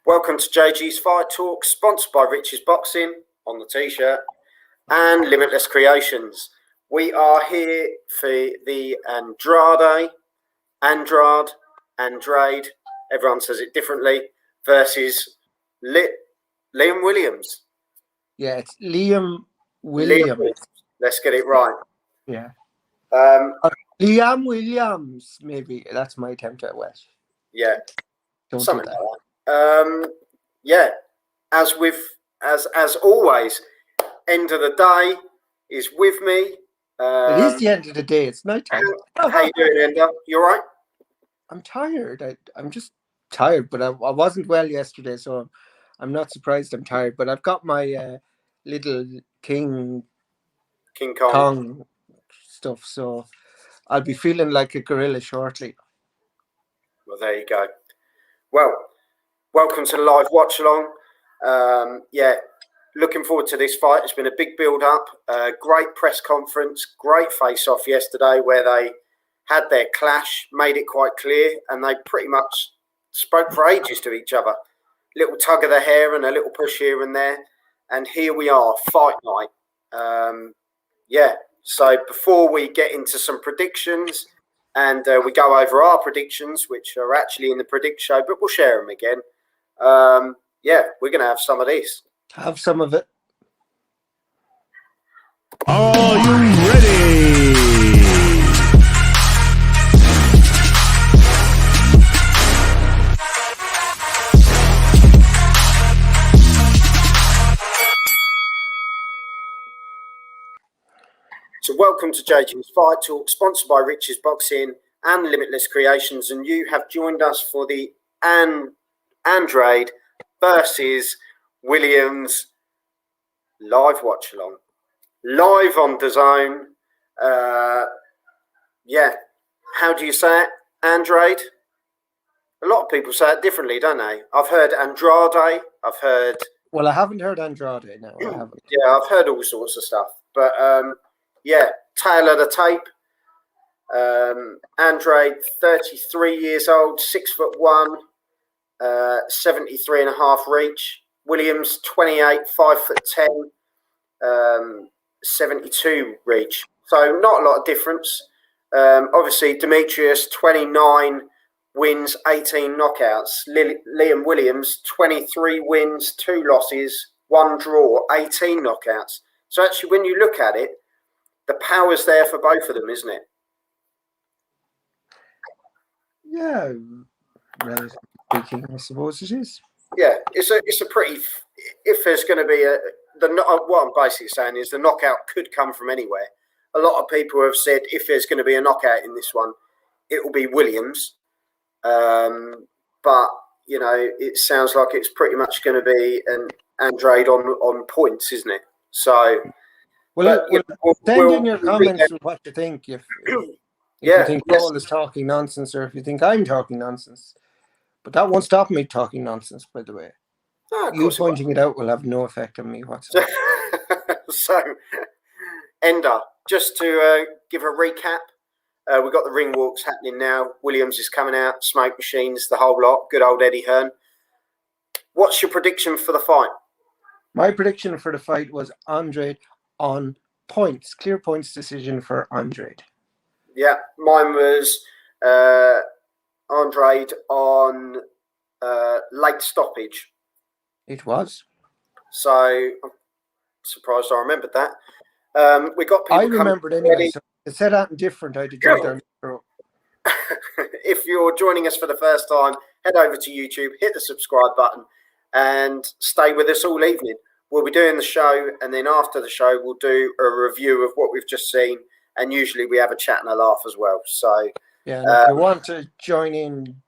Welcome to JG's Fight Talk, sponsored by Rich's Boxing on the t-shirt and Limitless Creations. We are here for the Andrade, everyone says it differently, versus Liam Williams. Yeah, it's Liam Williams. Let's get it right. Yeah. Liam Williams, maybe. That's my attempt at Welsh. Yeah. Don't Something do like that. Yeah. As always, end of the day is with me. It is the end of the day. It's night time. How you doing, Ender? You all right? I'm tired. I'm just tired, but I wasn't well yesterday, so I'm not surprised I'm tired. But I've got my little King Kong stuff, so I'll be feeling like a gorilla shortly. Well, there you go. Well, welcome to the live watch along. Looking forward to this fight. It's been a big build up, great press conference, great face off yesterday where they had their clash, made it quite clear, and they pretty much spoke for ages to each other. Little tug of the hair and a little push here and there, and here we are, fight night. So before we get into some predictions and we go over our predictions, which are actually in the predict show, but we'll share them again. We're going to have some of this. Have some of it. Are you ready? So welcome to JG's Fight Talk, sponsored by Rich's Boxing and Limitless Creations, and you have joined us for the Andrade versus Williams live watch along, live on DAZN. How do you say it, Andrade? A lot of people say it differently, don't they? I've heard Andrade. Well, I haven't heard Andrade. No, I haven't. Yeah, I've heard all sorts of stuff, but tail of the tape. Andrade, 33 years old, 6'1", 73.5 reach. Williams, 28, 5'10", 72 reach. So not a lot of difference. Obviously, Demetrius, 29 wins, 18 knockouts. Liam Williams, 23 wins, 2 losses, 1 draw, 18 knockouts. So actually, when you look at it, the power's there for both of them, isn't it? Yeah, relatively speaking, I suppose it is. Yeah, it's a pretty. If there's going to be what I'm basically saying is the knockout could come from anywhere. A lot of people have said if there's going to be a knockout in this one, it will be Williams. But it sounds like it's pretty much going to be an Andrade on points, isn't it? So. Well, send in your comments with what you think. If you think Paul is talking nonsense, or if you think I'm talking nonsense. But that won't stop me talking nonsense, by the way. You pointing it out will have no effect on me whatsoever. So, Ender, just to give a recap, we've got the ring walks happening now. Williams is coming out, smoke machines, the whole lot. Good old Eddie Hearn. What's your prediction for the fight? My prediction for the fight was Andrade on points. Clear points decision for Andrade. Yeah, mine was Andrade on late stoppage. It was. So I'm surprised I remembered that. We got people. I remembered anyway. So it said that different. I did jump down the throat. If you're joining us for the first time, head over to YouTube, hit the subscribe button, and stay with us all evening. We'll be doing the show, and then after the show, we'll do a review of what we've just seen, and usually we have a chat and a laugh as well. So, yeah, if you want to join in,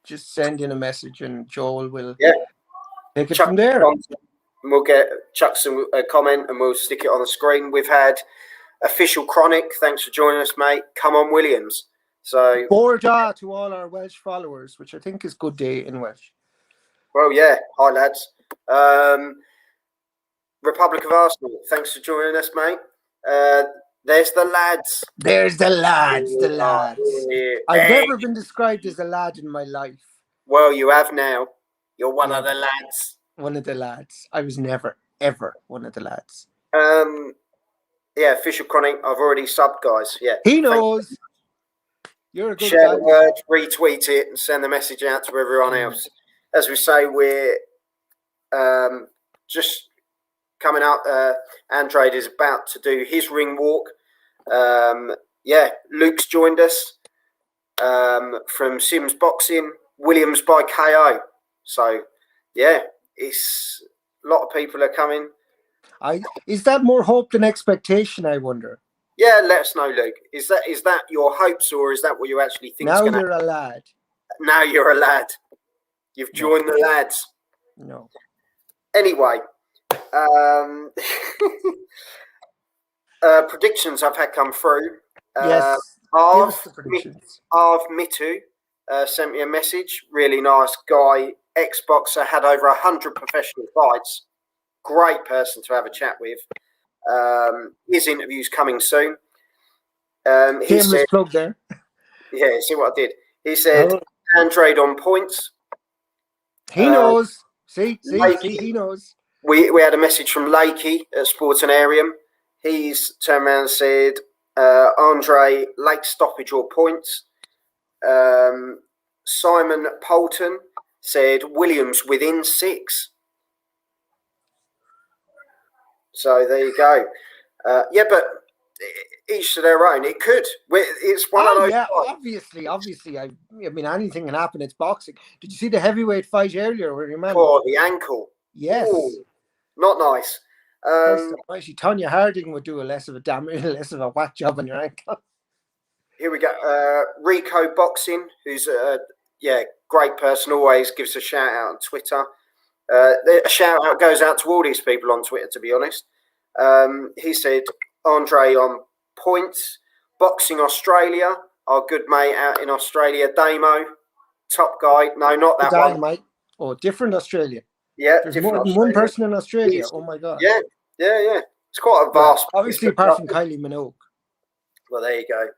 just send in a message, and Joel will take it from there. And we'll chuck a comment, and we'll stick it on the screen. We've had Official Chronic. Thanks for joining us, mate. Come on, Williams. So, Borja to all our Welsh followers, which I think is good day in Welsh. Well, yeah. Hi, lads. Republic of Arsenal, thanks for joining us, mate. There's the lads. There's the lads. The lads. Yeah. I've never been described as a lad in my life. Well, you have now. You're one of Never. the lads. One of the lads. I was never, ever one of the lads. Yeah, official chronic. I've already subbed, guys. Yeah. He knows. You're a good Share guy. the word, retweet it, and send the message out to everyone else. As we say, we're just coming up. Andrade is about to do his ring walk. Luke's joined us from Sims Boxing, Williams by KO. So, yeah, it's a lot of people are coming. Is that more hope than expectation, I wonder? Yeah, let us know, Luke. Is that your hopes, or is that what you actually think? Now you're a lad. Now you're a lad. You've joined the lads. No. Anyway, predictions I've had come through. Yes. Give us the predictions. Mitu sent me a message. Really nice guy, ex-boxer, had over 100 professional fights. Great person to have a chat with. His interview's coming soon. He said, plug there. Yeah, see what I did. He said, Andrade on points. He knows. See, he knows. We had a message from Lakey at Sportanarium. He's turned around and said, Andre, late stoppage or points. Simon Polton said, Williams within 6. So there you go. But each to their own. It could. It's one of those. Yeah, obviously. I mean, anything can happen. It's boxing. Did you see the heavyweight fight earlier where your man? Oh, the ankle. Yes. Ooh, not nice. Actually, Tonya Harding would do less of a whack job on your ankle. Here we go. Rico Boxing, who's a great person, always gives a shout out on Twitter. A shout out goes out to all these people on Twitter, to be honest. He said, Andre on points. Boxing Australia, our good mate out in Australia, Damo, top guy. No, not that one. Dynamite. Oh, different Australia. Yeah, there's more than one person in Australia. Oh my god. Yeah. It's quite a vast. Obviously, apart from Kylie Minogue. Well, there you go.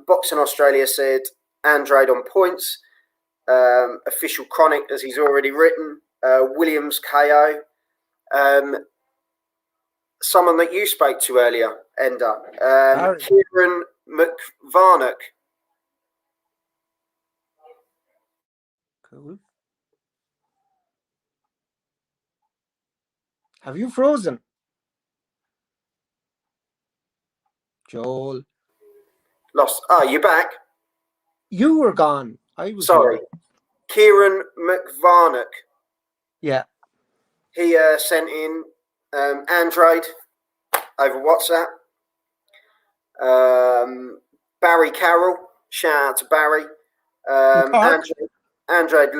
Boxing Australia said Andrade on points. Official chronic, as he's already written. Williams KO. Someone that you spoke to earlier, Ender. Kieran McVarnock. Cool. Have you frozen? Joel. Lost. Oh, you're back? You were gone. I was sorry. Here. Kieran McVarnock. Yeah. He sent in Andrade over WhatsApp. Barry Carroll. Shout out to Barry. Andrade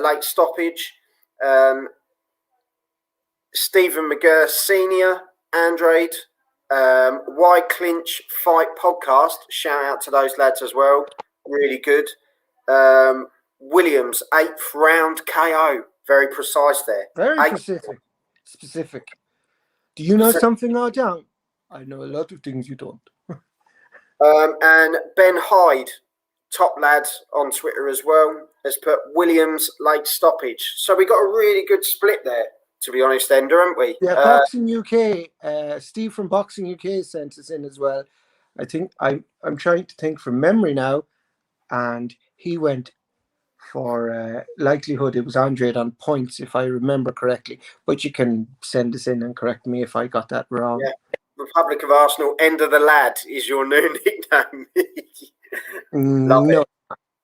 late stoppage. Stephen McGurr Senior. Andrade. Why Clinch Fight Podcast. Shout out to those lads as well. Really good. Williams 8th round KO. Very precise there. Very specific. Do you know something I don't? I know a lot of things you don't. And Ben Hyde, top lad on Twitter as well, has put Williams late stoppage. So we got a really good split there, to be honest, Ender, haven't we? Yeah, Boxing UK, Steve from Boxing UK sent us in as well. I think I'm trying to think from memory now, and he went for likelihood. It was Andrade on points, if I remember correctly. But you can send us in and correct me if I got that wrong. Yeah. Republic of Arsenal, Ender the Lad is your new nickname. No.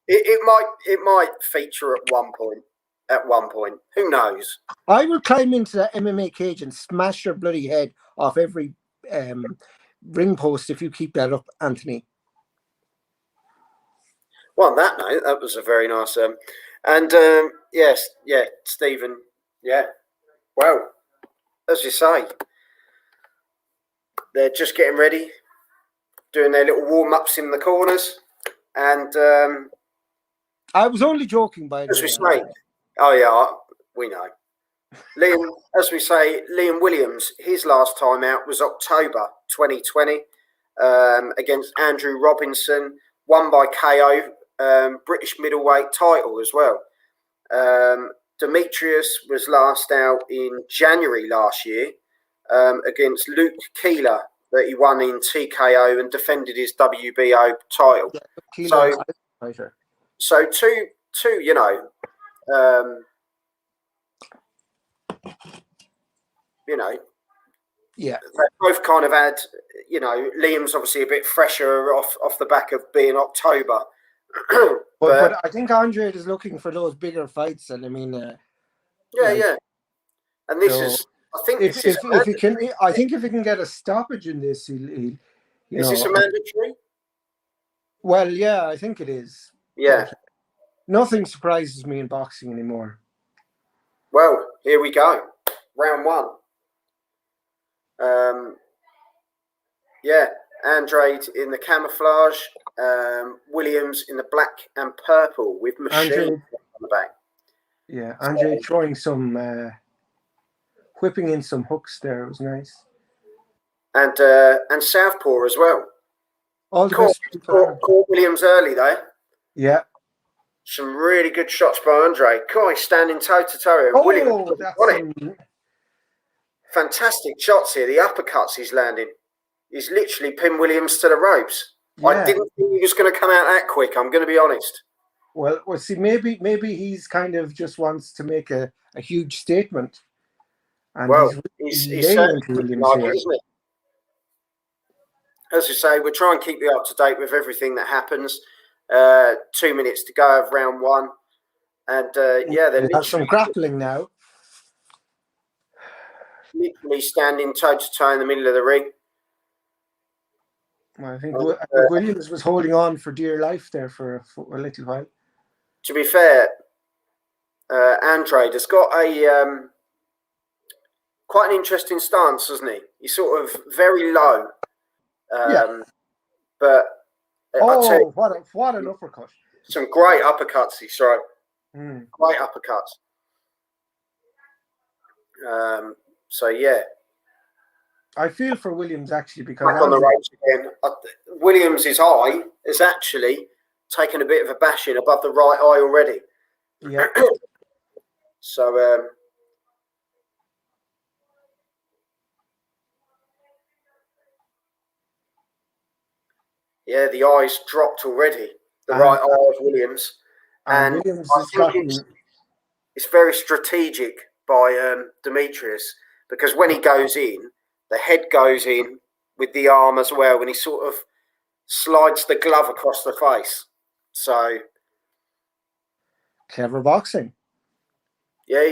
It might feature at one point. Who knows? I will climb into that MMA cage and smash your bloody head off every ring post if you keep that up, Anthony. Well, on that note, that was a very nice yes, Stephen, yeah. Well, as you say, they're just getting ready, doing their little warm-ups in the corners, and I was only joking, by the way. As we say, we know. Liam, as we say, Liam Williams, his last time out was October 2020 against Andrew Robinson, won by KO, British middleweight title as well. Demetrius was last out in January last year against Luke Keeler, that he won in TKO and defended his WBO title. Yeah, Keeler, fighter. So two, you know, yeah, they both kind of had, you know, Liam's obviously a bit fresher off the back of being October. but I think Andrade is looking for those bigger fights, and I mean, yeah. And this so is, I think, if he can, I think if he can get a stoppage in this, he'll is this a mandatory? Well, yeah, I think it is. Yeah. But nothing surprises me in boxing anymore. Well, here we go. Round one. Andrade in the camouflage, Williams in the black and purple with machine on the back. Yeah, Andrade throwing some, whipping in some hooks there. It was nice. And southpaw as well. All the best. Caught Williams early though. Yeah. Some really good shots by Andrade. He's standing toe to toe. Oh, Williams that's fantastic shots here. The uppercuts he's landing. He's literally pinned Williams to the ropes. Yeah. I didn't think he was going to come out that quick. I'm going to be honest. Well, see, maybe he's kind of just wants to make a huge statement. And he's certainly like it, isn't it? As you say, we'll try and keep you up to date with everything that happens. 2 minutes to go of round one. And they have some grappling now. Literally standing toe to toe in the middle of the ring. Well, I think Williams was holding on for dear life there for a little while. To be fair, Andrade has got a quite an interesting stance, hasn't he? He's sort of very low. But what an uppercut! Some great uppercuts he's thrown. Great uppercuts. So yeah, I feel for Williams actually because back on the ropes again. Williams' eye is actually taken a bit of a bashing above the right eye already. Yeah. So yeah, the eye's dropped already. The right eye of Williams, and Williams I think it's very strategic by Demetrius, because when he goes in, the head goes in with the arm as well, and he sort of slides the glove across the face. So clever boxing. Yeah,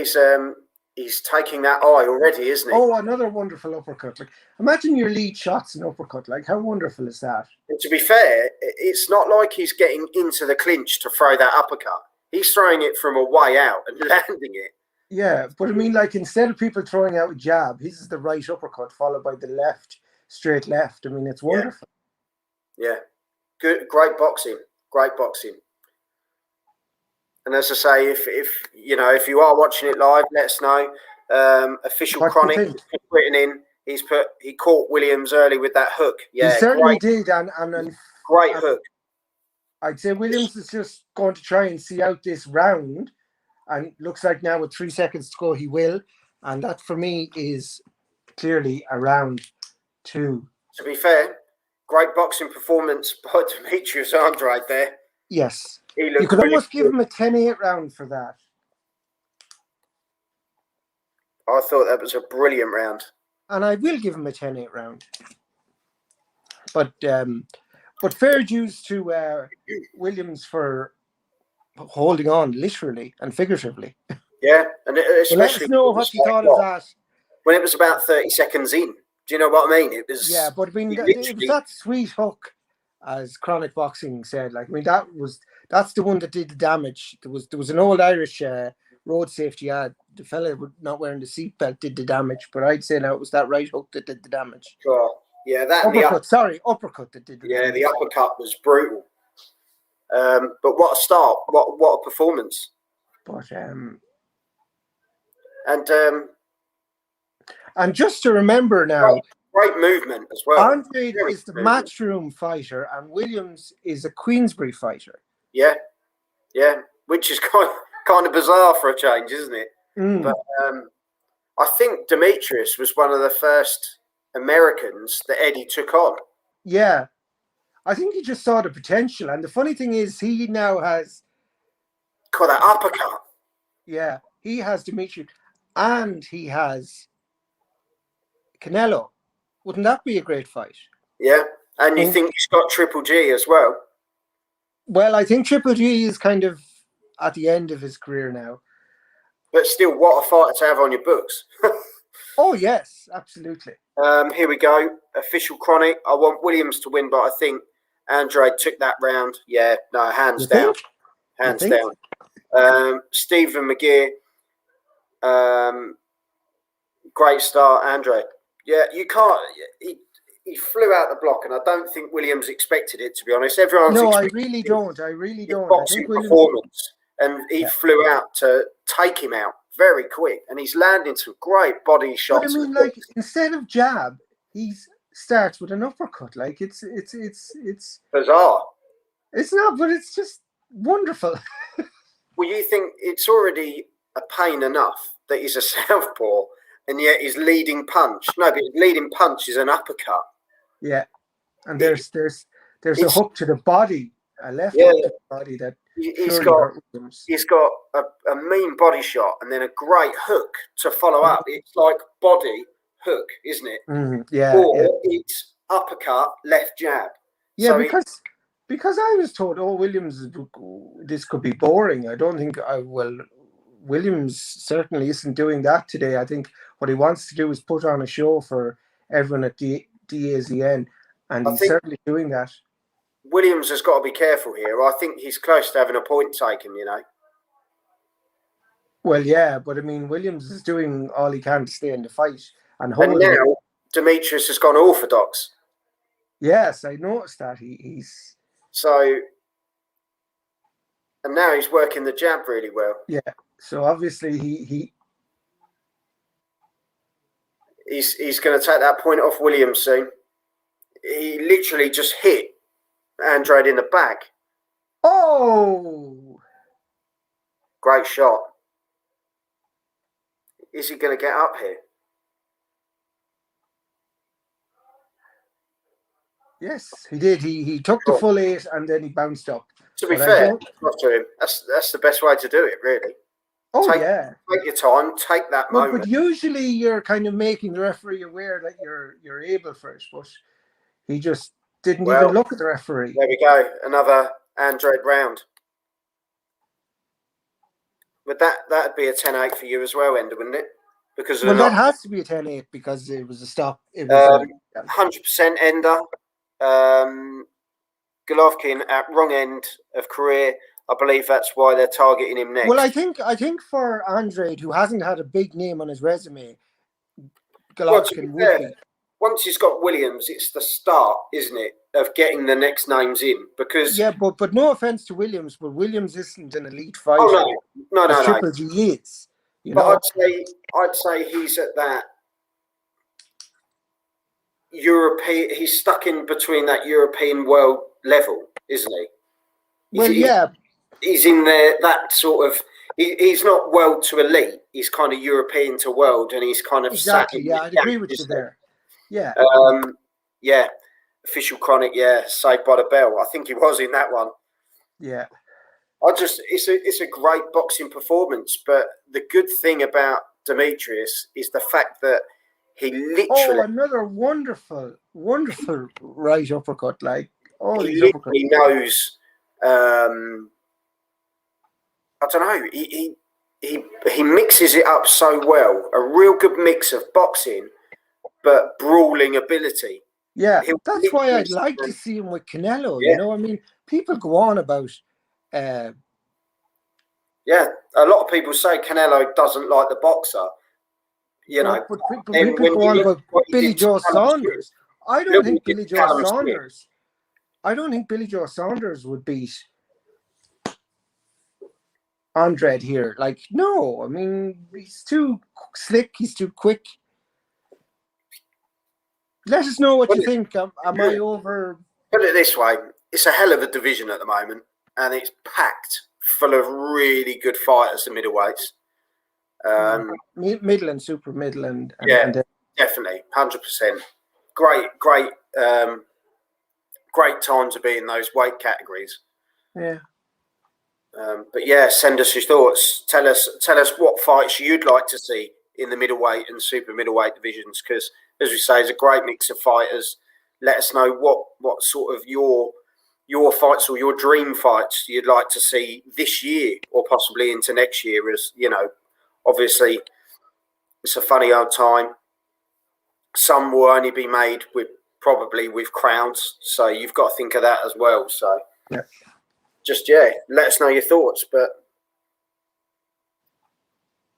he's taking that eye already, isn't he? Oh, another wonderful uppercut. Like, imagine your lead shots an uppercut. Like, how wonderful is that? And to be fair, it's not like he's getting into the clinch to throw that uppercut. He's throwing it from a way out and landing it. Yeah, but I mean, like, instead of people throwing out a jab, his is the right uppercut followed by the left, straight left. I mean, it's wonderful. Yeah. Good, great boxing. Great boxing. And as I say, if you are watching it live, let us know. Official Chronic has written in. He caught Williams early with that hook. Yeah, he certainly did, and great hook. I'd say Williams is just going to try and see out this round, and looks like now with 3 seconds to go, he will. And that for me is clearly a round 2. To be fair, great boxing performance by Demetrius Andrade there. Yes. You could almost give him a 10-8 round for that. I thought that was a brilliant round. And I will give him a 10-8 round. But fair dues to Williams for holding on literally and figuratively. Yeah, and especially let us know what you thought of that. When it was about 30 seconds in. Do you know what I mean? It was. Yeah, but I mean, it was that sweet hook, as Chronic Boxing said. Like, I mean, that's the one that did the damage. There was an old Irish road safety ad. The fella not wearing the seatbelt did the damage, but I'd say now it was that right hook that did the damage. Sure. Yeah, that uppercut that did the damage. The uppercut was brutal. But what a start! What a performance! But and just to remember now, great movement as well. Andrade is the matchroom fighter, and Williams is a Queensbury fighter. Yeah, which is Kind of bizarre for a change, isn't it? Mm. But I think Demetrius was one of the first Americans that Eddie took on. Yeah. I think he just saw the potential. And the funny thing is, he now has... Got that uppercut. Yeah, he has Demetrius and he has Canelo. Wouldn't that be a great fight? Yeah. And you think he's got Triple G as well? Well, I think Triple G is kind of at the end of his career now. But still, what a fighter to have on your books. Oh, yes, absolutely. Here we go. Official chronic. I want Williams to win, but I think Andrade took that round. Yeah, no, hands down. Hands down. Stephen McGear. Great start, Andrade. Yeah, you can't. He flew out the block, and I don't think Williams expected it, to be honest. No, I really don't. I really don't. Boxing performance, and he flew out to take him out very quick, and he's landing some great body shots. But I mean, like, instead of jab, he starts with an uppercut. Like, it's bizarre. It's not, but it's just wonderful. Well, you think it's already a pain enough that he's a southpaw, and yet his leading punch. No, but his leading punch is an uppercut. Yeah, and there's a hook to the body, a left hook to the body that he's got a mean body shot and then a great hook to follow up. It's like body hook, isn't it? Mm-hmm. It's uppercut, left jab. Yeah, so because I was told, Williams, this could be boring. I don't think Williams certainly isn't doing that today. I think what he wants to do is put on a show for everyone at DAZN, and he's certainly doing that. Williams has got to be careful here. I think he's close to having a point taken, you know. Well, yeah, but I mean, Williams is doing all he can to stay in the fight. And now Demetrius has gone orthodox. Yes, I noticed that. He's... So, and now he's working the jab really well. Yeah, so obviously he's going to take that point off Williams soon. He literally just hit Andrade in the back. Oh! Great shot. Is he going to get up here? Yes, he did. He took the full 8 and then he bounced up. To be fair, not to him. That's the best way to do it, really. Take your time, take that moment. But usually you're kind of making the referee aware that you're able first, but he just didn't even look at the referee. There we go, another Andrade round. But that'd be a 10-8 for you as well, Ender, wouldn't it? Because that has to be a 10-8 because it was a stop. It was 100% Ender. Golovkin at wrong end of career. I believe that's why they're targeting him next. Well, I think for Andrade, who hasn't had a big name on his resume, Golovkin would be. Once he's got Williams, it's the start, isn't it, of getting the next names in? Because but no offense to Williams, but Williams isn't an elite fighter. Oh no. Triple G is. I'd say he's at that European. He's stuck in between that European world level, isn't he? He's in there. That sort of. He's not world to elite. He's kind of European to world, and he's kind of exactly. I'd agree with you there. Yeah. Official chronic. Yeah, Saved by the Bell. I think he was in that one. Yeah. It's a great boxing performance, but the good thing about Demetrius is the fact that he literally another wonderful right uppercut. Like he literally knows. I don't know. He mixes it up so well. A real good mix of boxing, but brawling ability. Yeah, that's why I'd like to see him with Canelo. Yeah. You know, I mean, people go on about. A lot of people say Canelo doesn't like the boxer. You know, but people go on about Billy Joe Saunders. I don't think Billy Joe Saunders would beat Andrade here. Like, no, I mean, he's too slick. He's too quick. Let us know what you think. Am I over? Put it this way: it's a hell of a division at the moment, and it's packed full of really good fighters, the middleweights. Middle and super middle and definitely 100%. Great time to be in those weight categories. Yeah. But yeah, send us your thoughts. Tell us what fights you'd like to see in the middleweight and super middleweight divisions, because as we say, it's a great mix of fighters. Let us know what sort of your fights or your dream fights you'd like to see this year or possibly into next year. As you know, obviously it's a funny old time. Some will only be made probably with crowds, so you've got to think of that as well. So yeah. Just let us know your thoughts. But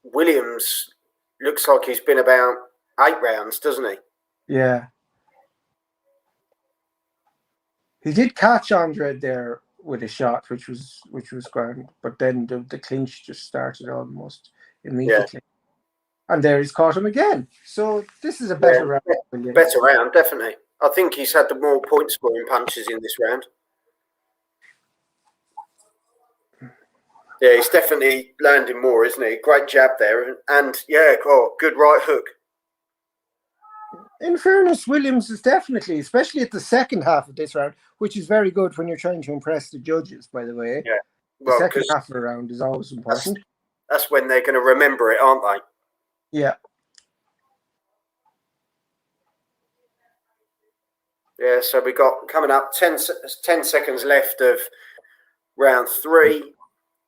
Williams looks like he's been about 8 rounds, doesn't he? Yeah. He did catch Andrade there with a shot, which was grand, but then the clinch just started almost immediately. Yeah. And there he's caught him again. So this is a better round. Williams. Better round, definitely. I think he's had the more point scoring punches in this round. Yeah, he's definitely landing more, isn't he? Great jab there. And good right hook. In fairness, Williams is definitely, especially at the second half of this round, which is very good when you're trying to impress the judges, by the way. Yeah. Well, the second half of the round is always important. That's when they're going to remember it, aren't they? Yeah. Yeah, so we got coming up 10 seconds left of round 3.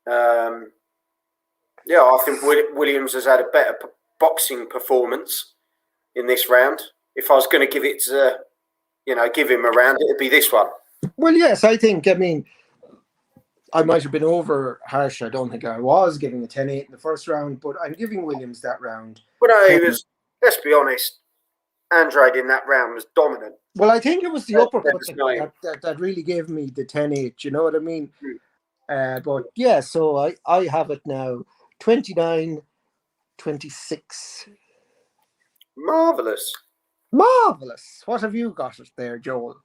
I think Williams has had a better boxing performance in this round. If I was going to give it to, give him a round, it'd be this one. Well, yes, I mean, I might have been over harsh. I don't think I was giving a 10-8 in the first round, but I'm giving Williams that round. Well, no, he was, let's be honest, Andrade in that round was dominant. Well, I think it was the uppercut that really gave me the 10-8, you know what I mean? But yeah, so I have it now, 29-26. Marvellous. What have you got it there, Joel?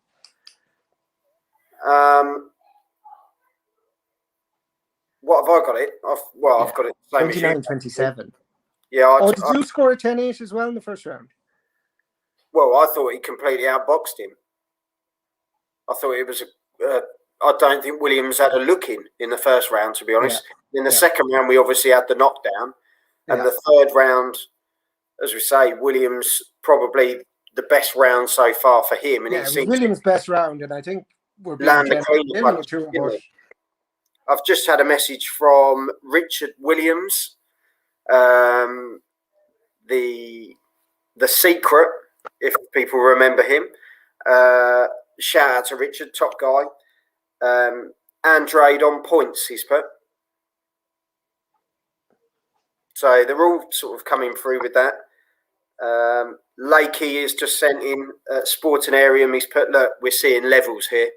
What have I got it? I've got it the same 29-27. Yeah. Did you score a 10-8 as well in the first round? Well, I thought he completely outboxed him. I thought it was I don't think Williams had a look in the first round, to be honest. In the second round, we obviously had the knockdown. And the third round, as we say, Williams probably the best round so far for him. And it was Williams' best round, and I think we're landing clean punch. I've just had a message from Richard Williams, the Secret, if people remember him. Shout out to Richard, top guy. Andrade on points, he's put. So they're all sort of coming through with that. Lakey has just sent in Sportinarium. He's put, look, we're seeing levels here.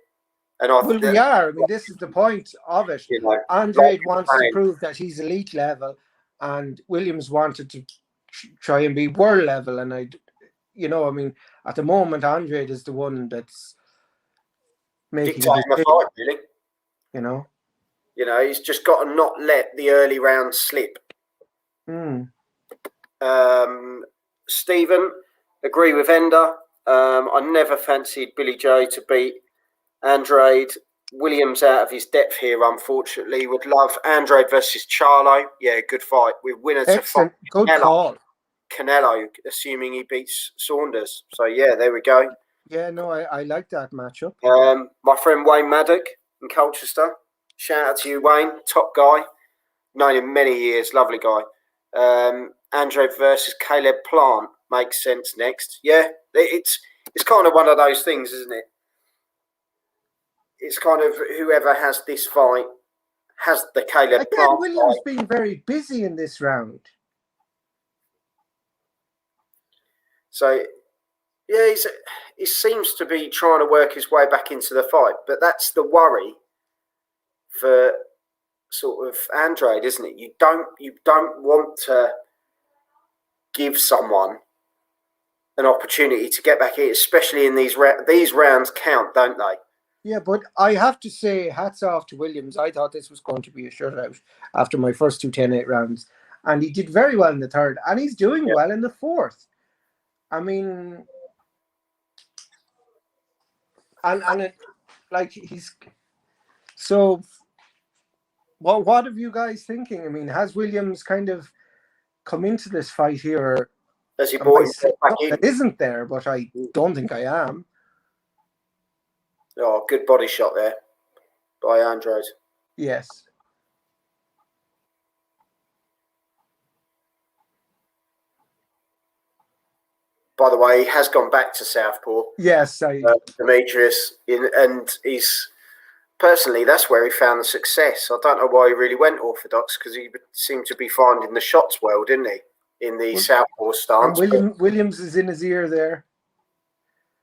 And we are. I mean, this is the point of it. Andrade wants to prove that he's elite level, and Williams wanted to try and be world level. And I mean, at the moment, Andrade is the one that's making the fight, really. He's just got to not let the early rounds slip. Stephen, agree with Ender. I never fancied Billy Joe to beat Andrade. Williams out of his depth here, unfortunately. Would love Andrade versus Charlo. Yeah, good fight. With winner to fight. Good call. Canelo, assuming he beats Saunders. So, yeah, there we go. Yeah, no, I like that matchup. My friend Wayne Maddock in Colchester. Shout out to you, Wayne. Top guy. Known him many years. Lovely guy. Andrade versus Caleb Plant makes sense next. Yeah, it's kind of one of those things, isn't it? It's kind of whoever has this fight has the Caleb Plant. Williams been very busy in this round. So, yeah, he seems to be trying to work his way back into the fight, but that's the worry for sort of Andrade, isn't it? You don't want to give someone an opportunity to get back in, especially in these rounds count, don't they? Yeah, but I have to say, hats off to Williams. I thought this was going to be a shutout after my first two 10-8 rounds. And he did very well in the third. And he's doing well in the fourth. I mean, and it, like he's so. What are you guys thinking? I mean, has Williams kind of come into this fight here? As he Am brought I himself back in. that isn't there, but I don't think I am. Oh, good body shot there by Andrade. Yes. By the way, he has gone back to Southpaw. Yes, Demetrius, and he's personally that's where he found the success. I don't know why he really went orthodox because he seemed to be finding the shots well, didn't he? In the Southpaw stance. And Williams is in his ear there.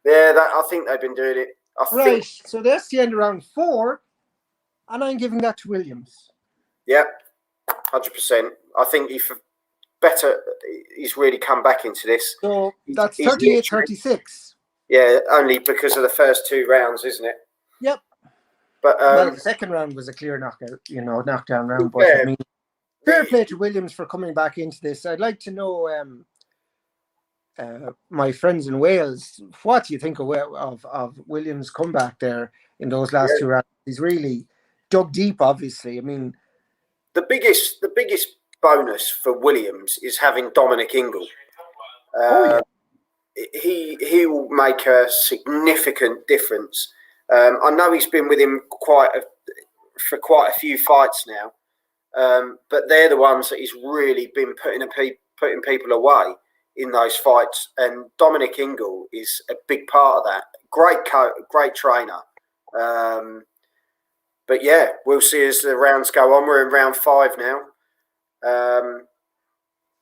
Yeah, I think they've been doing it. Right, so that's the end of round 4, and I'm giving that to Williams. Yeah, 100%. I think he's really come back into this. So that's 38-36. Yeah, only because of the first 2 rounds, isn't it? Yep. But well, the second round was a clear knockout, knockdown round. But I mean, fair play to Williams for coming back into this. I'd like to know, my friends in Wales, what do you think of Williams' comeback there in those last 2 rounds? He's really dug deep, obviously. I mean, the biggest bonus for Williams is having Dominic Ingle. He will make a significant difference. I know he's been with him for quite a few fights now, but they're the ones that he's really been putting people away in those fights. And Dominic Ingle is a big part of that. Great trainer. But yeah, we'll see as the rounds go on. We're in round 5 now.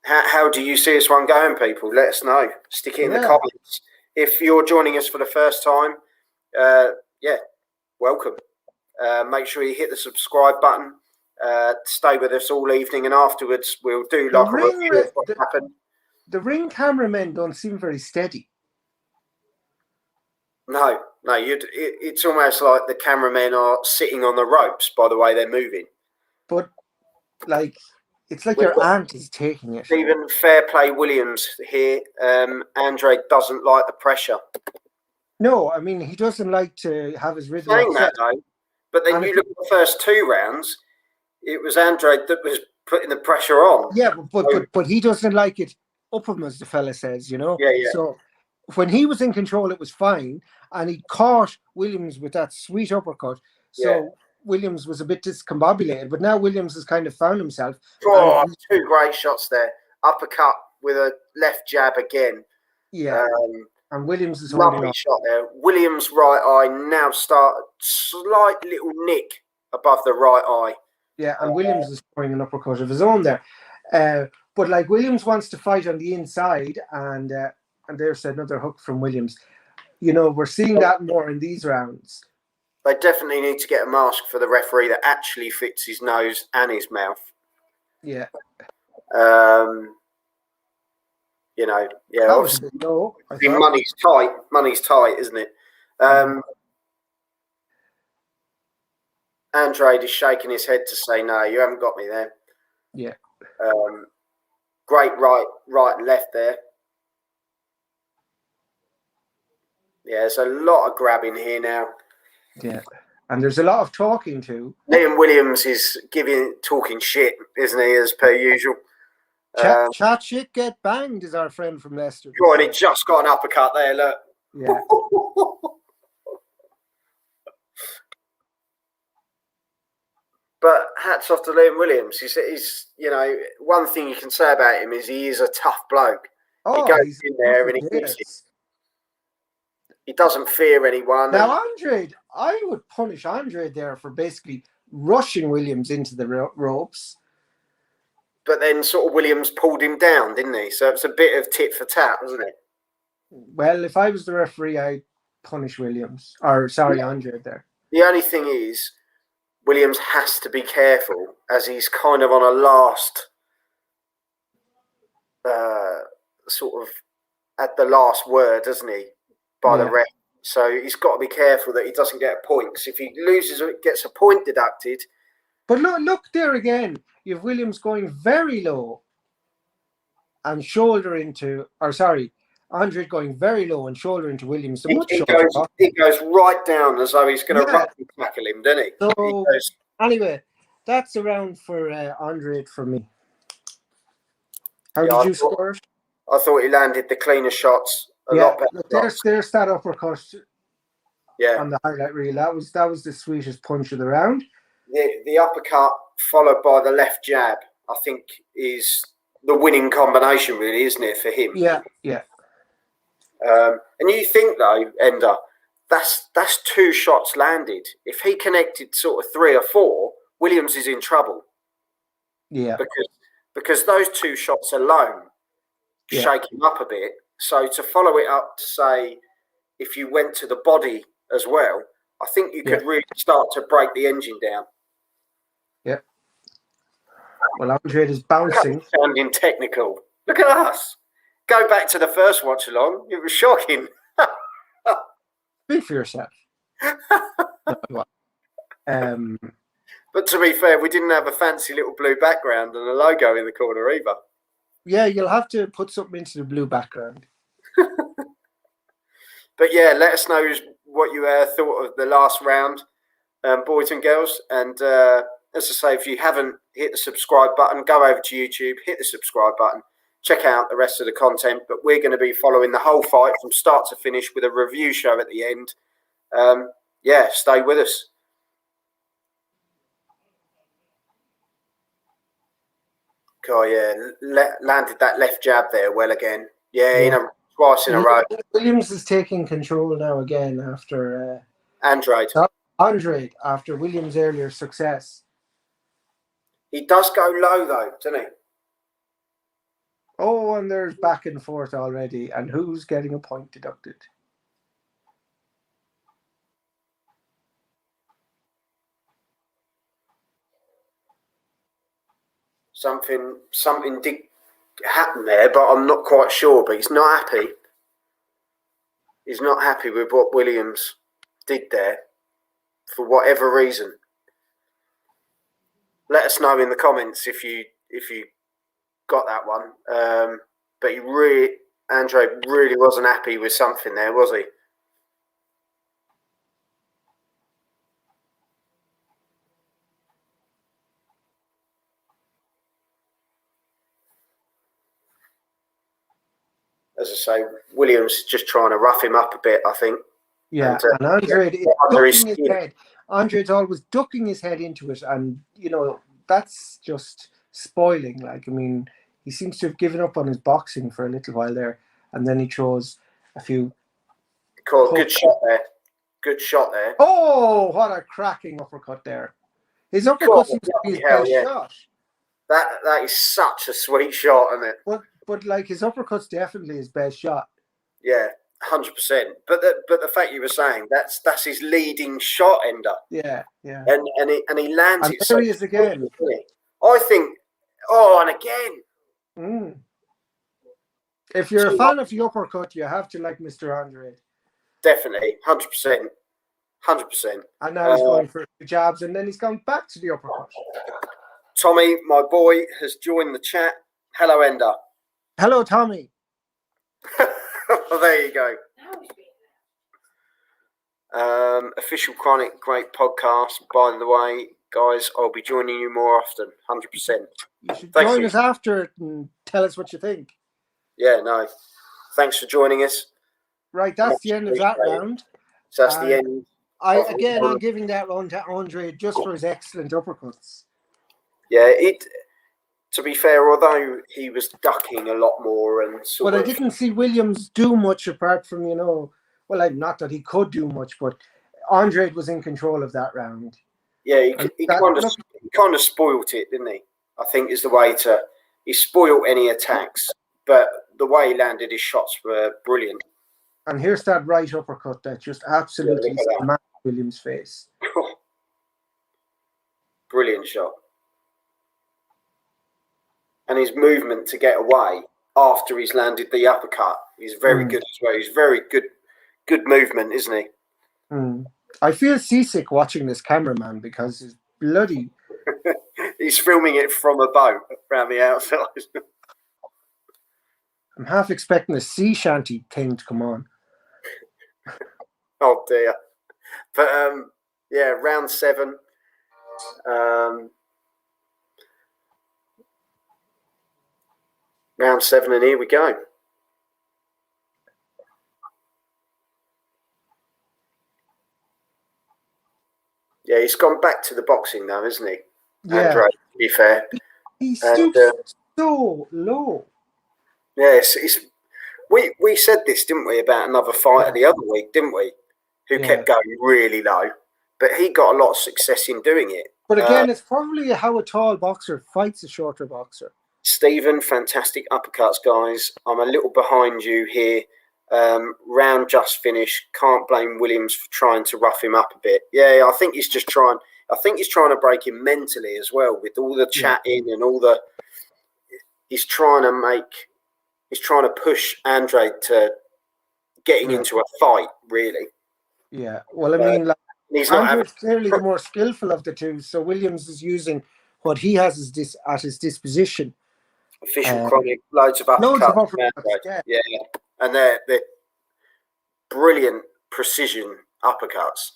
How do you see this one going, people? Let us know. Stick it in the comments. If you're joining us for the first time, welcome. Make sure you hit the subscribe button. Stay with us all evening, and afterwards we'll do like a review of what happened. The ring cameramen don't seem very steady. No. It's almost like the cameramen are sitting on the ropes by the way they're moving. But it's like your aunt is taking it. Even fair play Williams here. Andrade doesn't like the pressure. No, I mean, he doesn't like to have his rhythm. Saying that though, but then you look at the first 2 rounds, it was Andrade that was putting the pressure on. Yeah, but he doesn't like it up him, as the fella says, Yeah. So when he was in control, it was fine, and he caught Williams with that sweet uppercut. So Williams was a bit discombobulated, but now Williams has kind of found himself. Oh, 2 great shots there. Uppercut with a left jab again. Yeah. And Williams is lovely shot there. Williams' right eye now start slight little nick above the right eye. Yeah, and Williams is throwing an uppercut of his own there. But Williams wants to fight on the inside, and there's another hook from Williams. We're seeing that more in these rounds. They definitely need to get a mask for the referee that actually fits his nose and his mouth. Yeah. Obviously, money's tight. Money's tight, isn't it? Andrade is shaking his head to say, no, you haven't got me there. Yeah. Great right and left there. Yeah, there's a lot of grabbing here now. Yeah. And there's a lot of talking too. Liam Williams is talking shit, isn't he, as per usual? Chat shit, get banged, is our friend from Leicester. Go on, he just got an uppercut there, look. Yeah. But hats off to Liam Williams. He's one thing you can say about him is he is a tough bloke. Oh, he goes in there and he doesn't fear anyone. Now, Andrade, I would punish Andrade there for basically rushing Williams into the ropes. But then sort of Williams pulled him down, didn't he? So it's a bit of tit for tat, wasn't it? Well, if I was the referee, I'd punish Williams. Andrade there. The only thing is, Williams has to be careful as he's kind of on a last sort of at the last word, doesn't he? By the ref. So he's got to be careful that he doesn't get a point. Because if he loses or gets a point deducted. But look there again. You have Williams going very low and shoulder into, Andrade going very low and shoulder into Williams. He goes right down as though he's going to rugby tackle him, doesn't he? So, anyway, that's a round for Andrade for me. How did you score it? I thought he landed the cleaner shots a lot better. There's that uppercut on the highlight reel. That was the sweetest punch of the round. The uppercut followed by the left jab, I think, is the winning combination, really, isn't it, for him? Yeah. And you think, though, Ender, that's 2 shots landed. If he connected sort of 3 or 4, Williams is in trouble. Yeah. Because those 2 shots alone shake him up a bit. So to follow it up to say, if you went to the body as well, I think you could really start to break the engine down. Yeah. Well, Andrade is bouncing. Sounding technical. Look at us. Go back to the first watch along. It was shocking. Speak for yourself. But to be fair, we didn't have a fancy little blue background and a logo in the corner either. Yeah, you'll have to put something into the blue background. But yeah, let us know what you thought of the last round, boys and girls. And as I say, if you haven't hit the subscribe button, go over to YouTube, hit the subscribe button, check out the rest of the content. But we're going to be following the whole fight from start to finish with a review show at the end. Stay with us. Oh, yeah, landed that left jab there well again. Twice in a row. Williams is taking control now again after Andrade. Andrade, after Williams' earlier success. He does go low though, doesn't he? Oh, and there's back and forth already. And who's getting a point deducted? Something did happen there, but I'm not quite sure. But he's not happy. He's not happy with what Williams did there for whatever reason. Let us know in the comments if you got that one. But Andrade really wasn't happy with something there, was he? As I say, Williams is just trying to rough him up a bit, I think. Yeah, and Andrade is ducking his head. Andrade's always ducking his head into it, and that's just spoiling. He seems to have given up on his boxing for a little while there, and then he throws a few. Cool, good shot there. Good shot there. Oh, what a cracking uppercut there! His uppercut seems to be his best shot. That is such a sweet shot, isn't it? But his uppercut's definitely his best shot. Yeah, 100%. But the fact you were saying that's his leading shot, Ender. Yeah. And he lands and it. There he is again. I think. Oh, and again. If you're a fan of the uppercut, you have to like Mr. Andrade. Definitely, 100%. 100%. And now he's going for the jabs, and then he's gone back to the uppercut. Tommy, my boy, has joined the chat. Hello, Ender. Hello, Tommy. Well, there you go. Official Chronic, great podcast. By the way, guys, I'll be joining you more often, 100%. You should join us after it and tell us what you think. Yeah, no. Thanks for joining us. Right, that's the end of that round. So that's the end. I'm giving that round to Andre just for his excellent uppercuts. Yeah, to be fair, although he was ducking a lot more and but I didn't see Williams do much apart from, not that he could do much, but Andrade was in control of that round. Yeah, he kind of spoilt it, didn't he? I think is the way he spoilt any attacks, but the way he landed his shots were brilliant. And here's that right uppercut that just absolutely smashed Williams' face. Brilliant shot. And his movement to get away after he's landed the uppercut is very good as well. He's very good good movement, isn't he? I feel seasick watching this cameraman because he's bloody. He's filming it from a boat around the outside. I'm half expecting a sea shanty thing to come on. Oh dear. But yeah, round 7. Round 7, and here we go. Yeah, he's gone back to the boxing now, isn't he? Yeah. Andrade, to be fair. He stoops so low. Yes, we said this, didn't we, about another fighter the other week, didn't we? Who kept going really low. But he got a lot of success in doing it. But again, it's probably how a tall boxer fights a shorter boxer. Stephen, fantastic uppercuts, guys. I'm a little behind you here. Round just finished. Can't blame Williams for trying to rough him up a bit. Yeah, I think he's just trying. I think he's trying to break him mentally as well, with all the chatting and all the. He's trying to push Andrade to getting into a fight, really. Yeah. Well, I mean, he's not Andrade's clearly the more skillful of the two, so Williams is using what he has at his disposition. Official chronic, loads of uppercuts. Yeah. And they're brilliant precision uppercuts.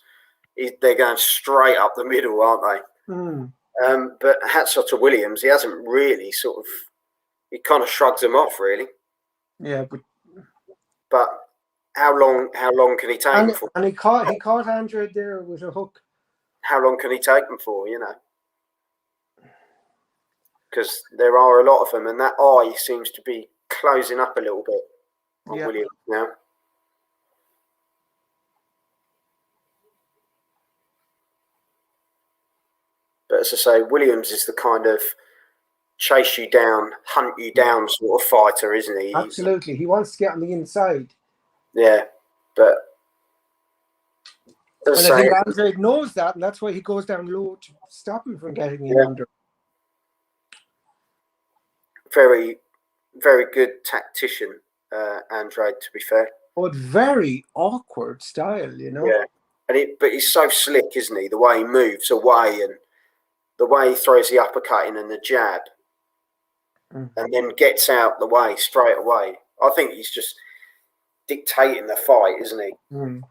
They're going straight up the middle, aren't they? But hats off to Williams. He hasn't really he kind of shrugs them off, really. Yeah, but how long can he take him for? And he caught Andrade there with a hook. How long can he take him for, Because there are a lot of them, and that eye seems to be closing up a little bit on Williams now. But as I say, Williams is the kind of chase you down, hunt you down sort of fighter, isn't he? Absolutely. He wants to get on the inside. Yeah, but I think Andrade knows that, and that's why he goes down low to stop him from getting in under. Very, very good tactician, Andrade, to be fair. But very awkward style, Yeah, but he's so slick, isn't he? The way he moves away and the way he throws the uppercut in and the jab, and then gets out the way straight away. I think he's just dictating the fight, isn't he? And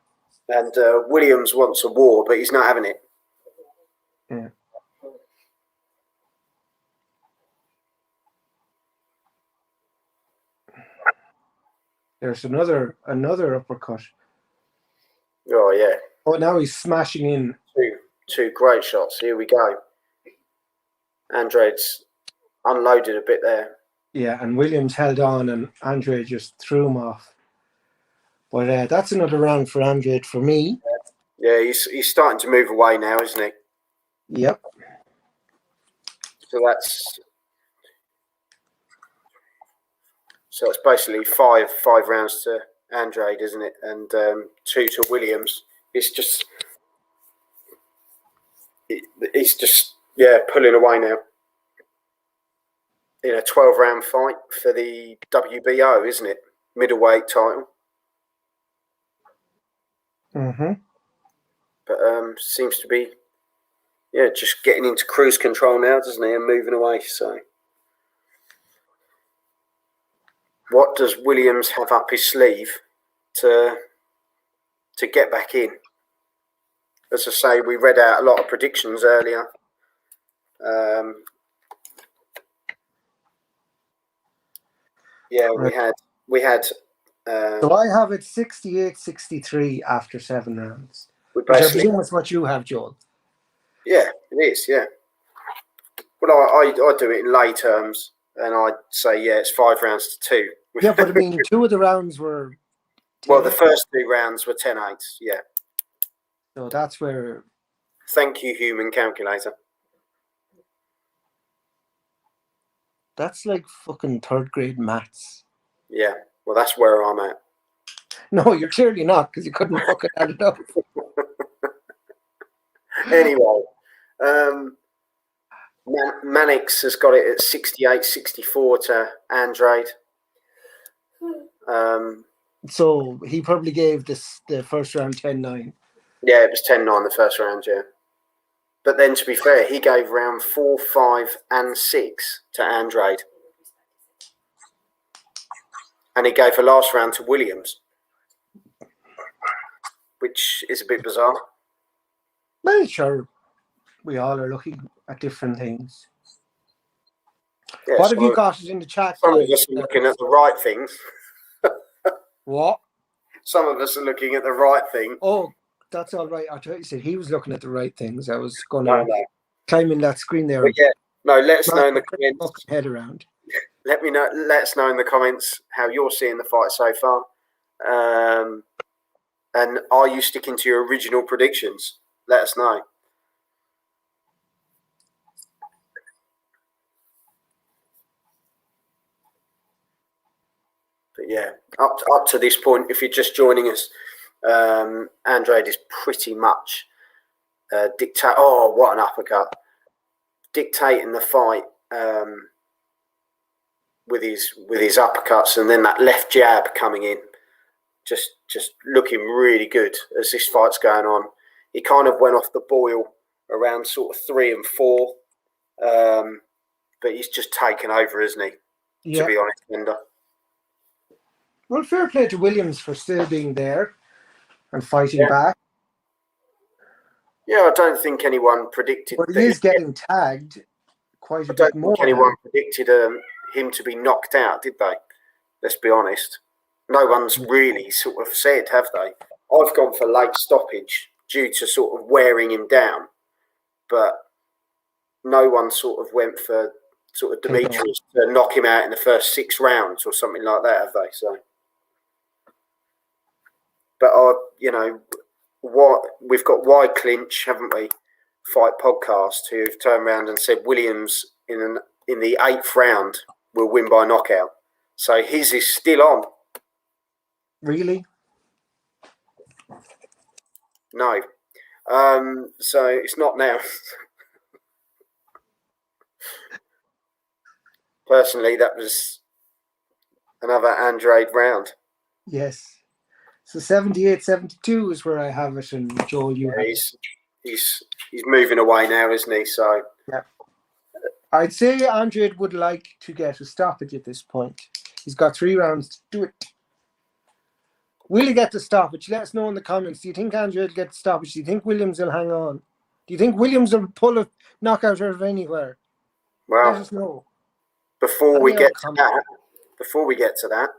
Williams wants a war, but he's not having it. Yeah. There's another uppercut. Oh yeah. Oh, now he's smashing in. Two great shots. Here we go. Andrade's unloaded a bit there. Yeah, and Williams held on, and Andrade just threw him off. But that's another round for Andrade for me. Yeah, he's starting to move away now, isn't he? Yep. So it's basically five rounds to Andrade, isn't it? And 2 to Williams. He's just pulling away now. In a 12-round fight for the WBO, isn't it? Middleweight title. But seems to be, just getting into cruise control now, doesn't he? And moving away. So, what does Williams have up his sleeve to get back in? As I say, we read out a lot of predictions earlier. We had. So I have it 68-63 after 7 rounds. Which I presume is what you have, Joel. Yeah, it is. Yeah. Well, I do it in lay terms, and I'd say it's 5 rounds to 2. Yeah, but I mean, 2 of the rounds were. Well, the first 2 rounds were 10-8. Yeah. So that's where. Thank you, human calculator. That's like fucking 3rd grade maths. Yeah, well, that's where I'm at. No, you're clearly not, because you couldn't fucking add it up. Anyway, Mannix has got it at 68-64 to Andrade. So he probably gave the first round 10-9. Yeah, it was 10-9 the first round, yeah. But then, to be fair, he gave round 4, 5, and 6 to Andrade. And he gave the last round to Williams, which is a bit bizarre. Well, sure, we all are looking at different things. Yeah, what have you got in the chat? Some of us are looking at the right things. What? Some of us are looking at the right thing. Oh, that's all right. I thought you said he was looking at the right things. I was going to climb in that screen there. But yeah, no, let us know in the comments. Head around. Let us know in the comments how you're seeing the fight so far. And are you sticking to your original predictions? Let us know. But yeah, up to this point, if you're just joining us, Andrade is pretty much dictate. Oh, what an uppercut! Dictating the fight with his uppercuts, and then that left jab coming in, just looking really good as this fight's going on. He kind of went off the boil around sort of 3 and 4, but he's just taken over, isn't he? Yeah. To be honest, Linda. Well, fair play to Williams for still being there and fighting back. Yeah, I don't think anyone predicted. But he is getting tagged quite a bit more. I don't think anyone predicted him to be knocked out, did they? Let's be honest. No one's really sort of said, have they? I've gone for late stoppage due to sort of wearing him down, but no one sort of went for sort of Demetrius to knock him out in the first 6 rounds or something like that, have they? So. But what we've got wide clinch, haven't we? Fight podcast who've turned around and said Williams in the 8th round will win by knockout. So his is still on. Really? No. So it's not now. Personally, that was another Andrade round. Yes. So 78-72 is where I have it, and Joel, you have he's moving away now, isn't he? So yeah, I'd say Andrade would like to get a stoppage at this point. He's got 3 rounds to do it. Will he get the stoppage? Let us know in the comments. Do you think Andrade will get the stoppage? Do you think Williams will hang on? Do you think Williams will pull a knockout out of anywhere? Well, let us know. Before we get to that,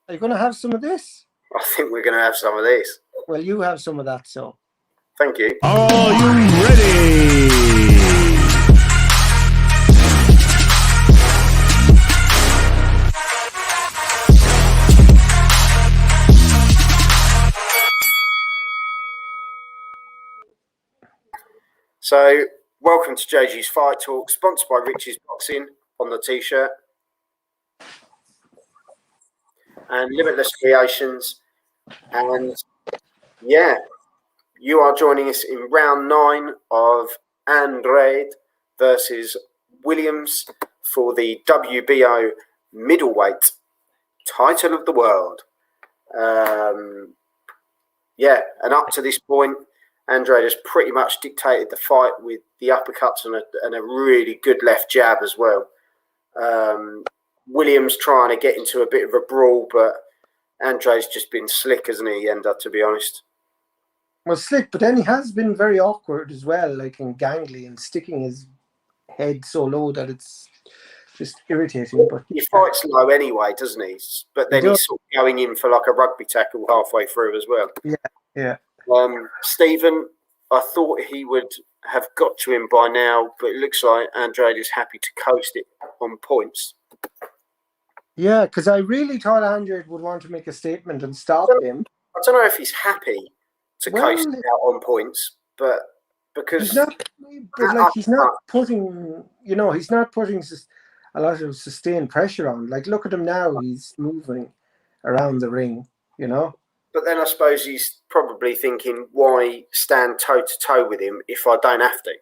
are you going to have some of this? I think we're going to have some of this. Well, you have some of that, so. Thank you. Are you ready? So, welcome to JG's Fight Talk, sponsored by Rich's Boxing on the t-shirt. And Limitless Creations. And yeah, you are joining us in round 9 of Andrade versus Williams for the WBO Middleweight title of the world. Yeah, and up to this point, Andrade has pretty much dictated the fight with the uppercuts and a really good left jab as well. Williams trying to get into a bit of a brawl, but Andrade's just been slick, hasn't he, Ender, to be honest? Well, slick, but then he has been very awkward as well, like in gangly and sticking his head so low that it's just irritating. But he fights low anyway, doesn't he? But then he's sort of going in for like a rugby tackle halfway through as well. Yeah. Stephen, I thought he would have got to him by now, but it looks like Andrade is happy to coast it on points. Yeah, because I really thought Andrade would want to make a statement and stop him. I don't know if he's happy to coast it out on points, but because he's not putting a lot of sustained pressure on. Like, look at him now; he's moving around the ring, But then I suppose he's probably thinking, why stand toe to toe with him if I don't have to?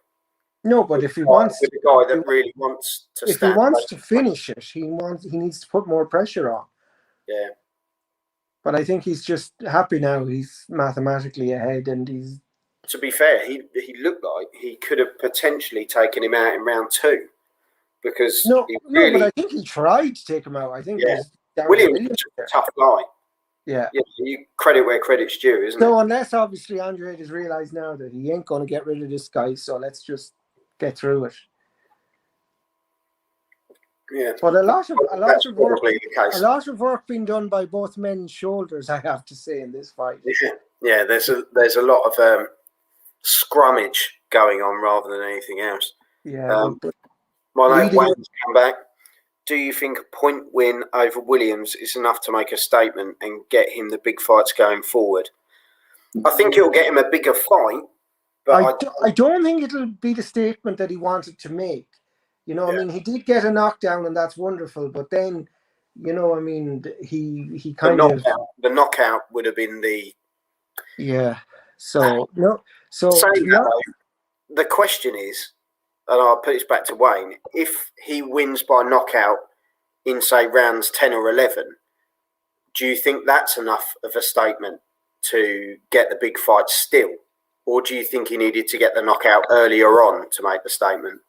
No, but if he wants, with the guy that really wants to, if he wants to finish it, he needs to put more pressure on. Yeah. But I think he's just happy now. He's mathematically ahead, and he's. To be fair, he looked like he could have potentially taken him out in round 2 because No, he no, really, but I think he tried to take him out. I think it was Darren Williams Williams is a there. tough guy. Yeah. You credit where credit's due, isn't So it? unless obviously Andrade has realised now that he ain't going to get rid of this guy, so let's just get through it. Yeah. But a lot of probably the case. a lot of work being done by both men's shoulders, I have to say, in this fight. Yeah. There's a lot of scrummage going on rather than anything else. Yeah. My mate Wayne's come back. Do you think a point win over Williams is enough to make a statement and get him the big fights going forward? I think it'll get him a bigger fight. But I don't think it'll be the statement that he wanted to make. You know, I mean, he did get a knockdown, and that's wonderful. But then, you know, I mean, he kind of the knockout would have been the So no, so the question is, and I'll put this back to Wayne: if he wins by knockout in say rounds 10 or 11, do you think that's enough of a statement to get the big fight still? Or do you think he needed to get the knockout earlier on to make the statement?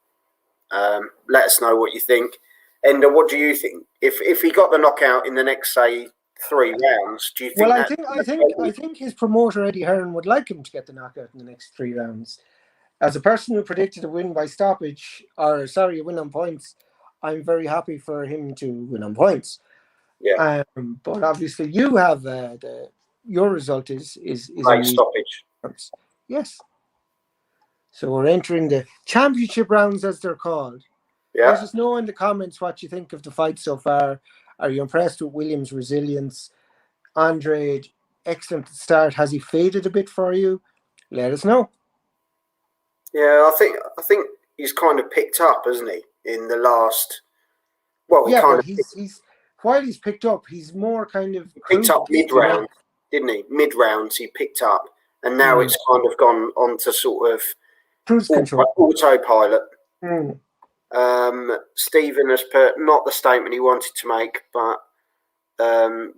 Let us know what you think. Enda, what do you think? If he got the knockout in the next, say, 3 rounds, do you think? Well, I think his promoter Eddie Hearn would like him to get the knockout in the next 3 rounds. As a person who predicted a win by stoppage, a win on points, I'm very happy for him to win on points. Yeah. But obviously, you have your result is by stoppage. Yes. So we're entering the championship rounds, as they're called. Yeah. Let us know in the comments what you think of the fight so far. Are you impressed with Williams' resilience? Andrade, excellent start. Has he faded a bit for you? Let us know. Yeah, I think he's kind of picked up, hasn't he? In the last, he's while he's picked up, he's more kind of picked up mid-round, didn't he? Mid-rounds he picked up, and now it's kind of gone on to sort of cruise control, autopilot. Stephen has put not the statement he wanted to make, but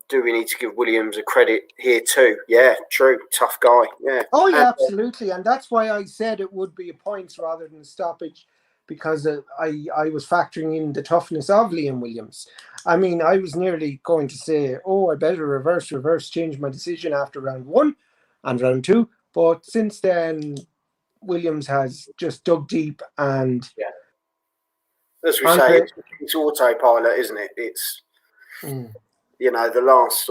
do we need to give Williams a credit here too? Yeah, true, tough guy. Yeah. Oh yeah, absolutely, and that's why I said it would be a points rather than a stoppage, because I was factoring in the toughness of Liam Williams. I mean, I was nearly going to say, I better reverse, change my decision after round 1 and round 2, but since then, Williams has just dug deep and. Yeah. As we say, it's autopilot, isn't it? It's the last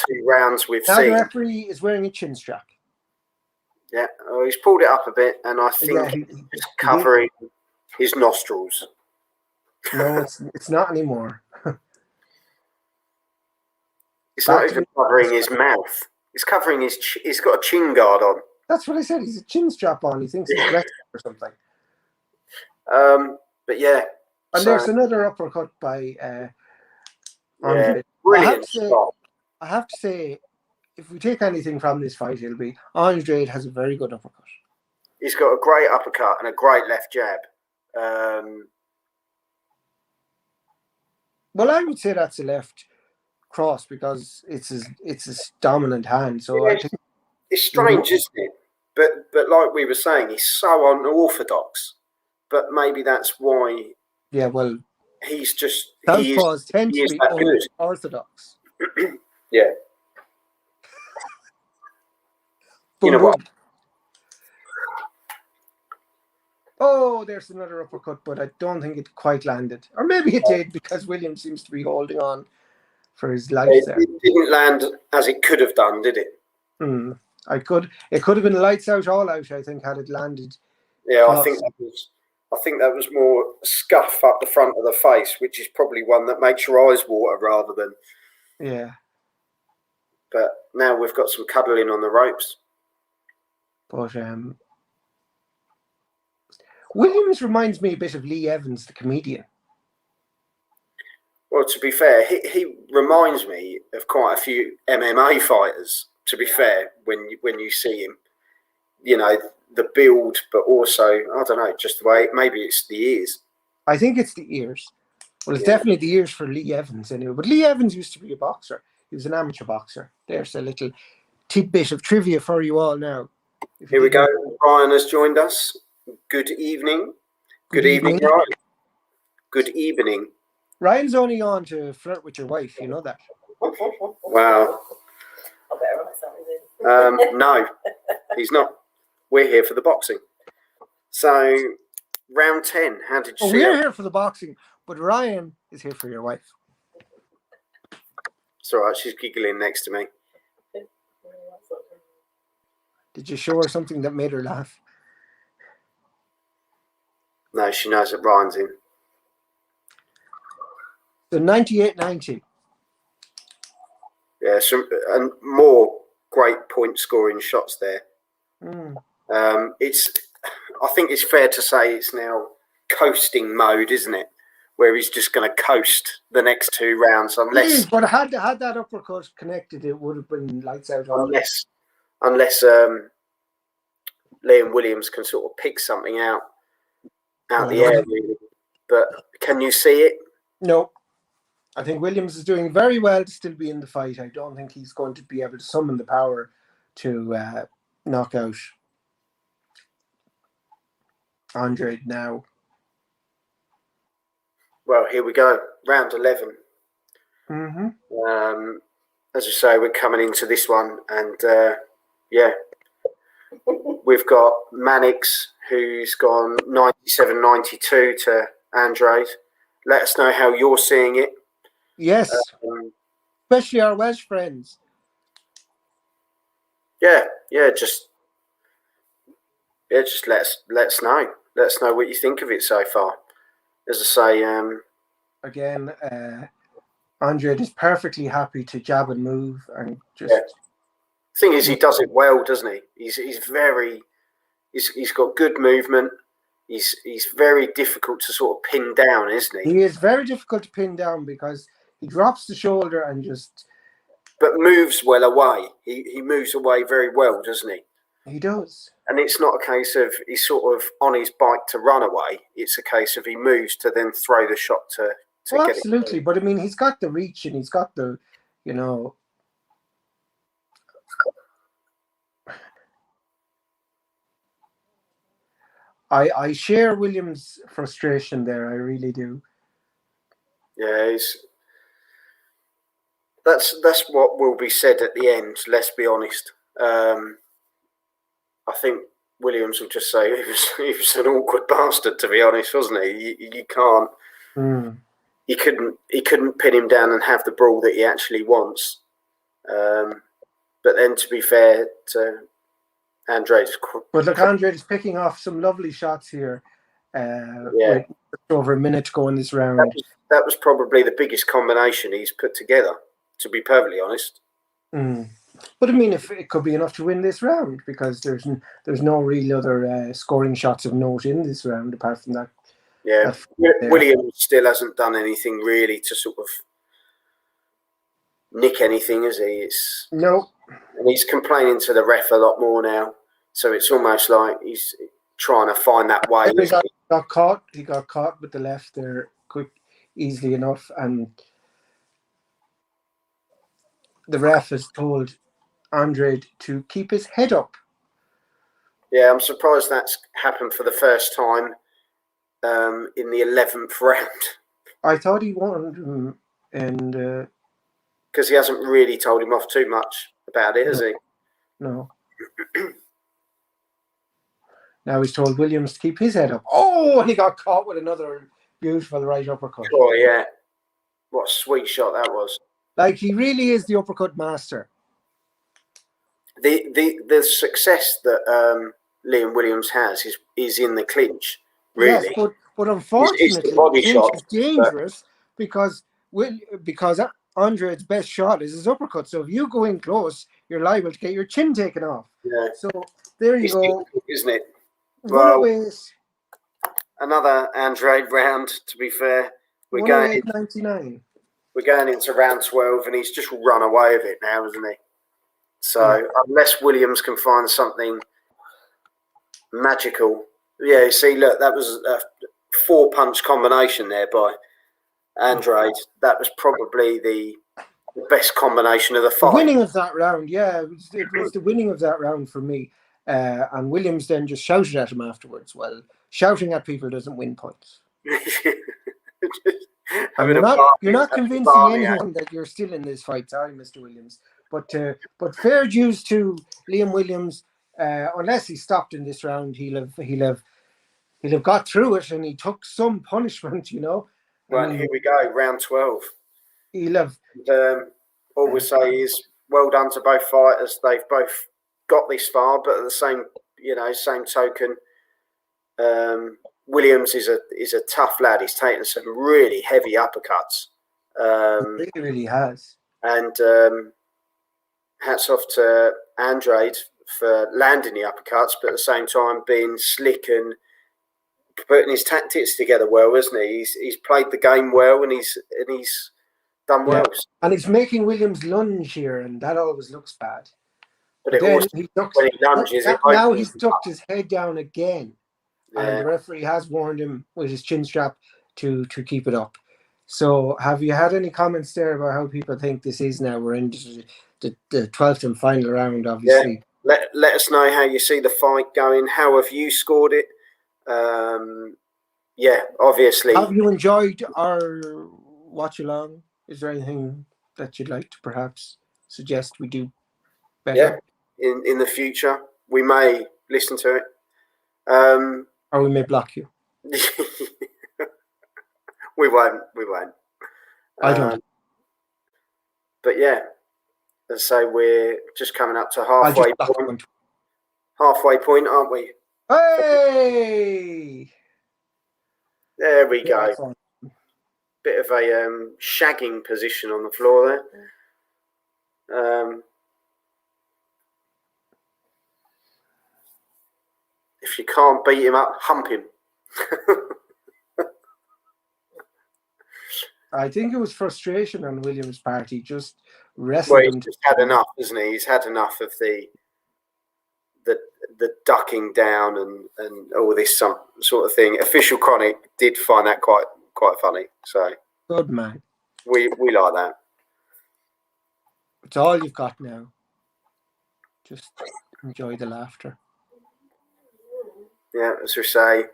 2 rounds we've seen. The referee is wearing a chin strap. Yeah, he's pulled it up a bit, and I think he's covering his nostrils. No, it's not anymore. It's not even covering his mouth. He's covering he's got a chin guard on. That's what I said. He's a chin strap on. He thinks he's wrestling or something. But yeah. And there's another uppercut by Andrade. Brilliant. I have to say, if we take anything from this fight, it'll be Andrade has a very good uppercut. He's got a great uppercut and a great left jab. Well, I would say that's a left cross because it's his dominant hand. So I think it's strange, isn't it? But like we were saying, he's so unorthodox. But maybe that's why. Yeah, well, he's just southpaws tend to be unorthodox. Yeah. You know what? Oh, there's another uppercut, but I don't think it quite landed. Or maybe it did because Williams seems to be holding on for his life there. It didn't land as it could have done, did it? It could have been lights out, all out, I think, had it landed. Yeah, I think that was more scuff up the front of the face, which is probably one that makes your eyes water rather than. Yeah. But now we've got some cuddling on the ropes. But Williams reminds me a bit of Lee Evans, the comedian. Well, to be fair, he reminds me of quite a few MMA fighters. To be fair, when you see him, the build, but also I don't know, just the way. Maybe it's the ears. I think it's the ears. Well, it's definitely the ears for Lee Evans anyway. But Lee Evans used to be a boxer. He was an amateur boxer. There's a little tidbit of trivia for you all now. Here we go. Ryan has joined us. Good evening. Good evening, Ryan. Good evening. Ryan's only on to flirt with your wife. You know that. Wow. No, he's not. We're here for the boxing. So, round 10. How did you see We're it? here for the boxing, but Ryan is here for your wife. It's all right. She's giggling next to me. Did you show her something that made her laugh? No, she knows that Ryan's in. The 98-90. Yeah, and more great point scoring shots there. I think it's fair to say it's now coasting mode, isn't it? Where he's just going to coast the next 2 rounds, unless. But had that uppercut connected, it would have been lights out. Unless Liam Williams can sort of pick something out the air, really. But can you see it? No. I think Williams is doing very well to still be in the fight. I don't think he's going to be able to summon the power to knock out Andrade now. Well, here we go. Round 11. As I say, we're coming into this one, and we've got Mannix, who's gone 97-92 to Andrade. Let us know how you're seeing it. Yes, especially our Welsh friends. Just let us know. Let us know what you think of it so far. As I say, again, Andrade is perfectly happy to jab and move, and just. The thing is, he does it well, doesn't he? He's got good movement. He's very difficult to sort of pin down, isn't he? He is very difficult to pin down because he drops the shoulder and just. But moves well away. He moves away very well, doesn't he? He does. And it's not a case of he's sort of on his bike to run away. It's a case of he moves to then throw the shot to get it. Absolutely. But I mean, he's got the reach and he's got the, I share Williams' frustration there. I really do. Yeah, that's what will be said at the end. Let's be honest. I think Williams will just say he was an awkward bastard, to be honest, wasn't he? You can't. He couldn't pin him down and have the brawl that he actually wants. But then, to be fair to Andrade, but look, Andrade is picking off some lovely shots here. With over a minute to go in this round. That was probably the biggest combination he's put together, to be perfectly honest. But I mean, if it could be enough to win this round, because there's no real other scoring shots of note in this round apart from that. Yeah, Williams still hasn't done anything really to sort of nick anything, has he? No. And he's complaining to the ref a lot more now, so it's almost like he's trying to find that way. He got caught. He got caught with the left there, easily enough, and the ref has told Andrade to keep his head up. Yeah, I'm surprised that's happened for the first time in the 11th round. I thought he won him, and because he hasn't really told him off too much about it, has he? No. Now he's told Williams to keep his head up. Oh, and he got caught with another beautiful right uppercut. Oh, yeah. What a sweet shot that was. Like, he really is the uppercut master. The success that Liam Williams has is in the clinch, really. Yes, but unfortunately, the body shot is dangerous because Andrade's best shot is his uppercut. So if you go in close, you're liable to get your chin taken off. Yeah. So there you go. Isn't it? Well, another Andrade round, to be fair. We're going into round 12 and he's just run away with it now, isn't he? So unless Williams can find something magical. Yeah, see, look, that was a 4-punch combination there by Andrade. That was probably the best combination of the The fight. winning of that round, yeah, it was the winning of that round for me. And Williams then just shouted at him afterwards. Well, shouting at people doesn't win points. And you're not convincing anyone that you're still in this fight. Sorry, Mr. Williams. But fair dues to Liam Williams. Unless he stopped in this round, he'll have got through it, and he took some punishment. Right, here we go, round 12. He'll have. All we say is well done to both fighters. They've both got this far, but at the same token, Williams is a tough lad. He's taken some really heavy uppercuts. He really has. And hats off to Andrade for landing the uppercuts, but at the same time being slick and putting his tactics together well, isn't he? He's played the game well, and he's done well. And he's making Williams lunge here, and that always looks bad. But then he lunges, now he's ducked his head down again. And the referee has warned him with his chin strap to keep it up. So have you had any comments there about how people think this is now? We're in the 12th and final round, obviously. Yeah. Let us know how you see the fight going. How have you scored it? Obviously. Have you enjoyed our watch along? Is there anything that you'd like to perhaps suggest we do better? Yeah, in the future, we may listen to it. Or we may block you. We won't. I don't. But yeah, let's say we're just coming up to halfway point. Halfway point, aren't we? Hey! There we go. Bit of a shagging position on the floor there. If you can't beat him up, hump him. I think it was frustration on Williams' part. He just wrestled him. He's just had enough, isn't he? He's had enough of the ducking down and all this sort of thing. Official Chronic did find that quite funny. So good man. We like that. It's all you've got now. Just enjoy the laughter. Yeah, as we say,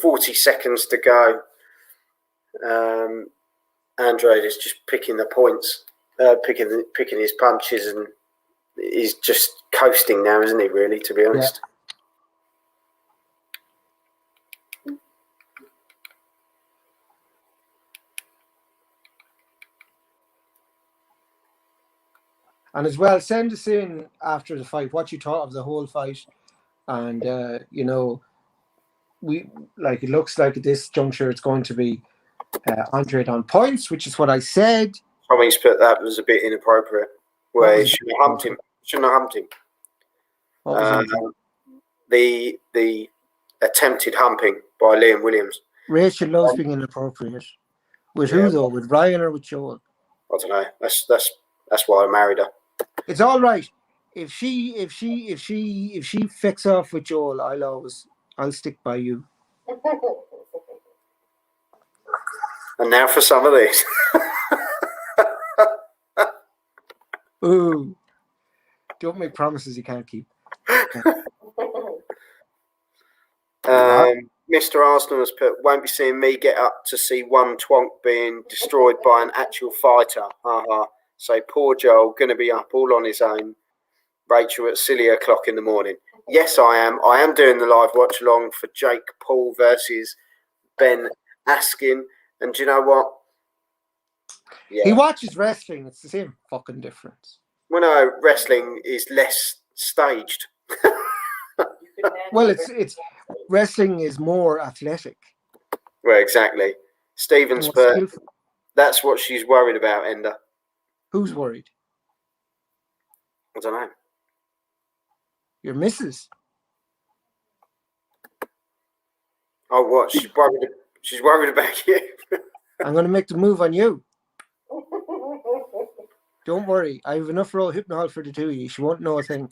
40 seconds to go. Andrade is just picking the points, picking his punches, and he's just coasting now, isn't he? Really, to be honest. Yeah. And as well, send us in after the fight what you thought of the whole fight. And, it looks like at this juncture it's going to be Andrade on points, which is what I said. Tommy's put that was a bit inappropriate. Where he shouldn't have humped him. The attempted humping by Liam Williams. Rachel loves being inappropriate. With who though? With Ryan or with Joel? I don't know. That's why I married her. It's all right. If she fix off with Joel, I'll stick by you. And now for some of this. Ooh. Don't make promises you can't keep. Mr. Arsenal has put, won't be seeing me get up to see one twonk being destroyed by an actual fighter. So poor Joel, going to be up all on his own. Rachel at silly o'clock in the morning. Yes, I am. I am doing the live watch along for Jake Paul versus Ben Askren. And do you know what? Yeah. He watches wrestling. It's the same fucking difference. Well, no, wrestling is less staged. Well, it's wrestling is more athletic. Well, exactly. Stevens put, that's what she's worried about, Ender. Who's worried? I don't know. Your missus. Oh, what? She's worried about you. I'm going to make the move on you. Don't worry. I have enough raw hypnol for the two of you. She won't know a thing.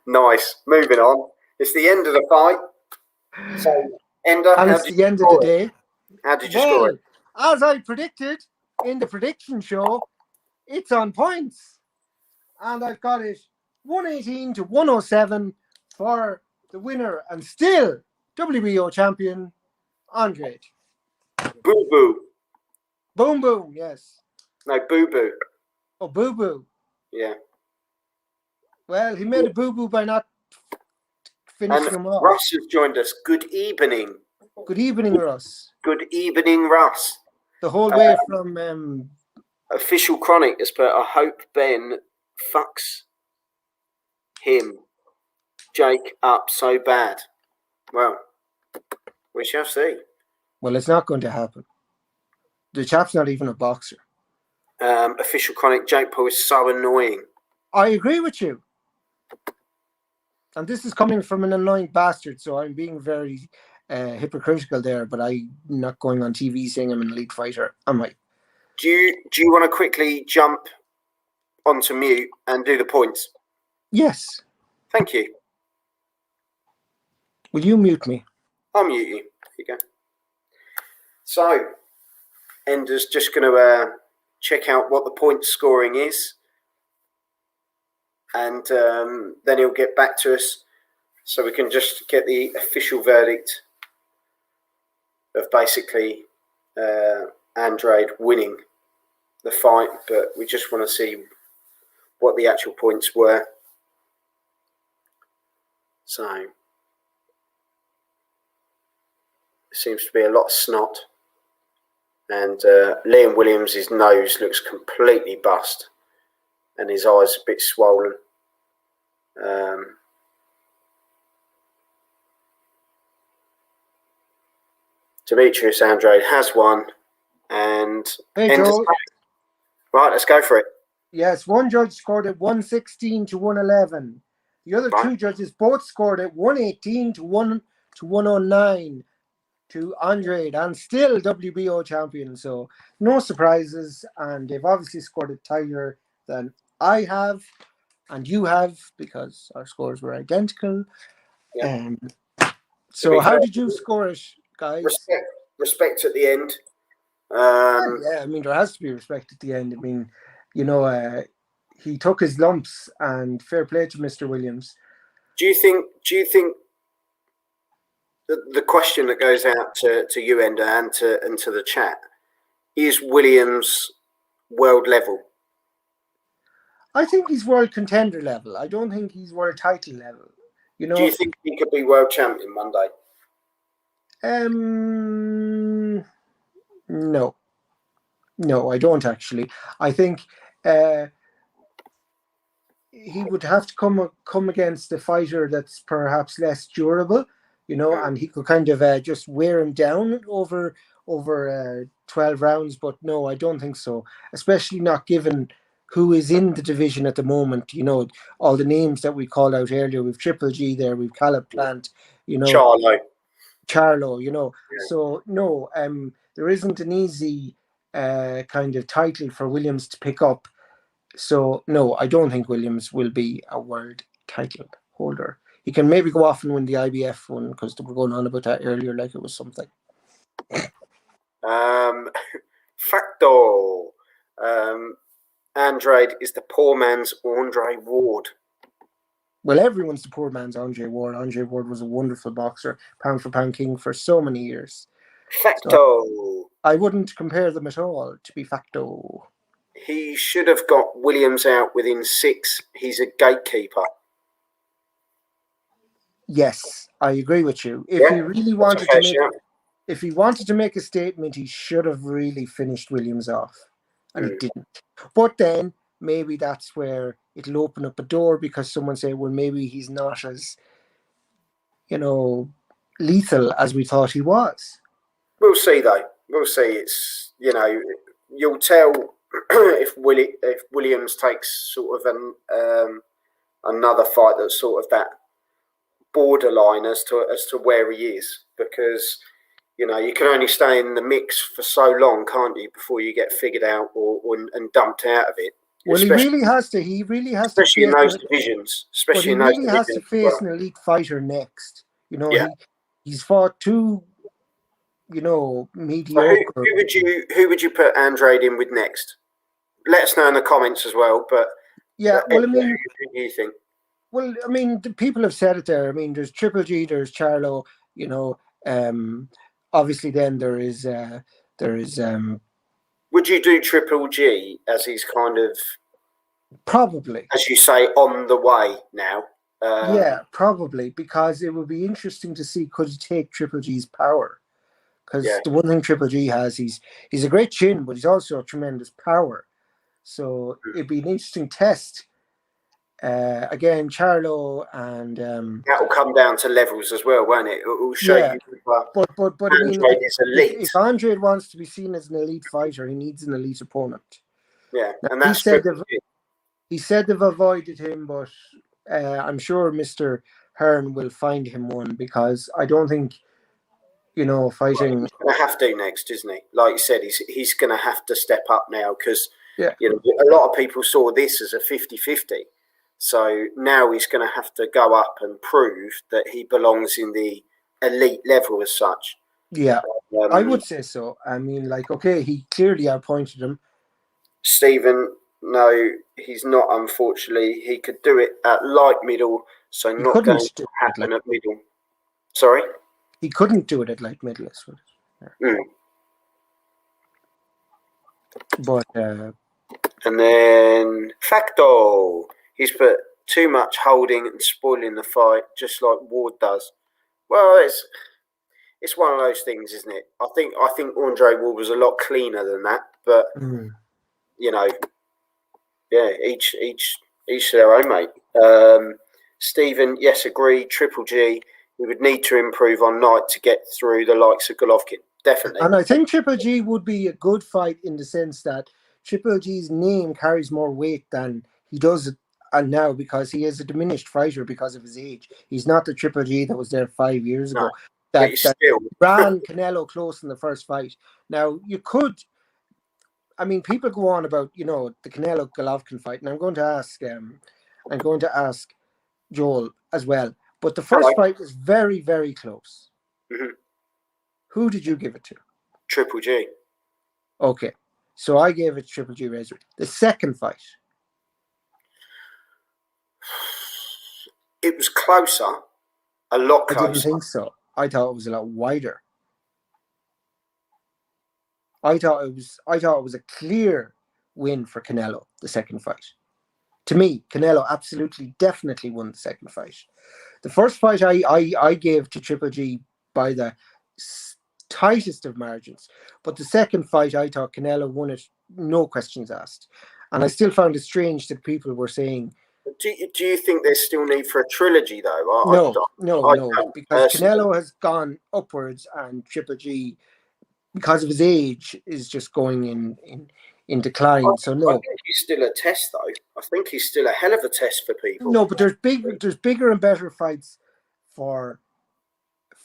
Nice. Moving on. It's the end of the fight. So, Ender, and it's the end of the day. How did you score it? As I predicted, in the prediction show, it's on points. And I've got it 118 to 107 for the winner and still WBO champion, Andrade. Boo Boo. Boom, boom, yes. No, Boo Boo. Oh, boo, boo. Yeah. Well, he made a boo, boo by not finishing him off. Russ has joined us. Good evening. Good evening, Russ. Good evening, Russ. The whole way from... Official Chronic has put, I hope Ben fucks him, Jake, up so bad. Well, we shall see. Well, it's not going to happen. The chap's not even a boxer. Official Chronic, Jake Paul is so annoying. I agree with you. And this is coming from an annoying bastard, so I'm being very hypocritical there, but I'm not going on TV saying I'm an elite fighter, am I? Do you want to quickly jump onto mute and do the points? Yes. Thank you. Will you mute me? I'll mute you. There you go. So, Ender's just going to check out what the point scoring is. And then he'll get back to us so we can just get the official verdict of basically Andrade winning the fight. But we just want to see what the actual points were. So, there seems to be a lot of snot. And Liam Williams' nose looks completely bust. And his eyes a bit swollen. Demetrius Andrade has won, and Hey, Joel. Right, let's go for it. Yes, one judge scored it 116 to 111. The other two judges both scored it 118 to 109 to Andrade, and still WBO champion. So no surprises, and they've obviously scored it tighter than I have and you have, because our scores were identical. Yeah. So how did you score it, guys? Respect at the end. Yeah, I mean, there has to be respect at the end. I mean, you know, he took his lumps, and fair play to Mr. Williams. Do you think the question that goes out to you, Ender, and to the chat, is Williams world level? I think he's world contender level. I don't think he's world title level. You know, do you think he could be world champion Monday? No, I don't actually. I think he would have to come against a fighter that's perhaps less durable, you know, and he could kind of just wear him down over 12 rounds. But no, I don't think so. Especially not given who is in the division at the moment. You know, all the names that we called out earlier. We've Triple G there. We've Caleb Plant. You know, Charlo. You know, so no, there isn't an easy kind of title for Williams to pick up. So no, I don't think Williams will be a world title holder. He can maybe go off and win the IBF one, because we were going on about that earlier like it was something. Facto. Andrade is the poor man's Andre Ward. Well, everyone's the poor man's Andre Ward. Andre Ward was a wonderful boxer, pound for pound king for so many years. Facto. So I wouldn't compare them at all, to be facto. He should have got Williams out within 6. He's a gatekeeper. Yes, I agree with you. If he really wanted if he wanted to make a statement, he should have really finished Williams off, and he didn't. But then maybe that's where it'll open up a door, because someone say, well, maybe he's not as, you know, lethal as we thought he was. We'll see, though. We'll see. It's, you know, you'll tell if Williams takes sort of another fight that's sort of that borderline as to where he is, because, you know, you can only stay in the mix for so long, can't you, before you get figured out and dumped out of it. Well, he really has to. Especially in those divisions. Especially in those divisions. He has to face an elite fighter next. You know, he's fought 2 know, So mediocre. who would you put Andrade in with next? Let us know in the comments as well. But Yeah, well, I mean, who do you think? well, I mean, the people have said it there. I mean, there's Triple G, there's Charlo, you know. Obviously, then there is Would you do Triple G as he's kind of, probably, as you say, on the way now? yeah, probably, because it would be interesting to see could he take Triple G's power. Because Yeah. the one thing Triple G has, he's a great chin, but he's also a tremendous power. So it'd be an interesting test. Again, Charlo and That will come down to levels as well, won't it? It will show yeah, you. but I mean, Andrade is elite. if Andrade wants to be seen as an elite fighter, he needs an elite opponent. Yeah, Now, and that's Triple G. he said they've avoided him, but I'm sure Mr. Hearn will find him one, because I don't think, you know, fighting. He's going to have to next, isn't he? Like you said, he's going to have to step up now, because Yeah. you know, a lot of people saw this as a 50-50. So now he's going to have to go up and prove that he belongs in the elite level as such. Yeah, I would say so. I mean, like, okay, he clearly outpointed him. Stephen, no, he's not, unfortunately. He could do it at light middle, so He not couldn't going do to it happen at middle. Sorry? He couldn't do it at light middle. But and then Facto, he's put too much holding and spoiling the fight, just like Ward does. Well, it's one of those things, isn't it? I think Andre Ward was a lot cleaner than that, but you know, yeah, each their own, mate. Stephen, yes, agree. Triple G, he would need to improve on night to get through the likes of Golovkin. Definitely. And I think Triple G would be a good fight in the sense that Triple G's name carries more weight than he does and now, because he is a diminished fighter because of his age. He's not the Triple G that was there 5 years ago. That ran Canelo close in the first fight. Now, you could, I mean, people go on about, you know, the Canelo Golovkin fight, and I'm going to ask Joel as well. But the first fight was very, very close. Mm-hmm. Who did you give it to? Triple G. Okay, so I gave it Triple G Razor. The second fight, it was closer, a lot closer. I didn't think so. I thought it was a lot wider. I thought it was a clear win for Canelo, the second fight. To me, Canelo absolutely, definitely won the second fight. The first fight I gave to Triple G by the tightest of margins. But the second fight, I thought Canelo won it, no questions asked. And I still found it strange that people were saying... Do you think there's still need for a trilogy, though? No. Because Canelo has gone upwards and Triple G, because of his age, is just going in decline. So no. I think he's still a test, though. I think he's still a hell of a test for people. No, but there's bigger and better fights for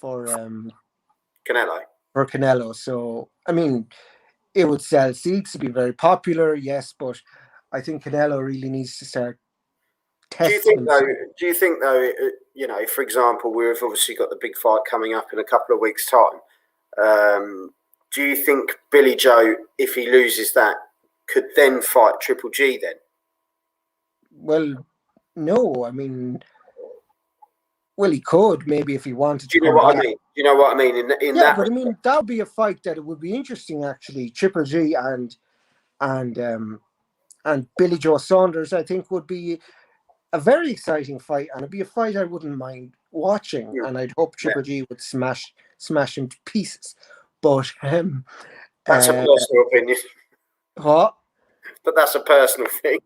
Canelo. For Canelo. So I mean, it would sell seats to be very popular, yes, but I think Canelo really needs to start testing. Do you think though, you know, for example, we've obviously got the big fight coming up in a couple of weeks' time. Do you think Billy Joe, if he loses that, could then fight Triple G then? Well, no. I mean, well, he could maybe if he wanted to. Do you know what I mean? Do you know what I mean? In that, but I mean, that would be a fight that it would be interesting, actually. Triple G and Billy Joe Saunders, I think, would be a very exciting fight, and it'd be a fight I wouldn't mind watching. And I'd hope Triple G would smash him to pieces. But that's a personal opinion. What? But that's a personal thing.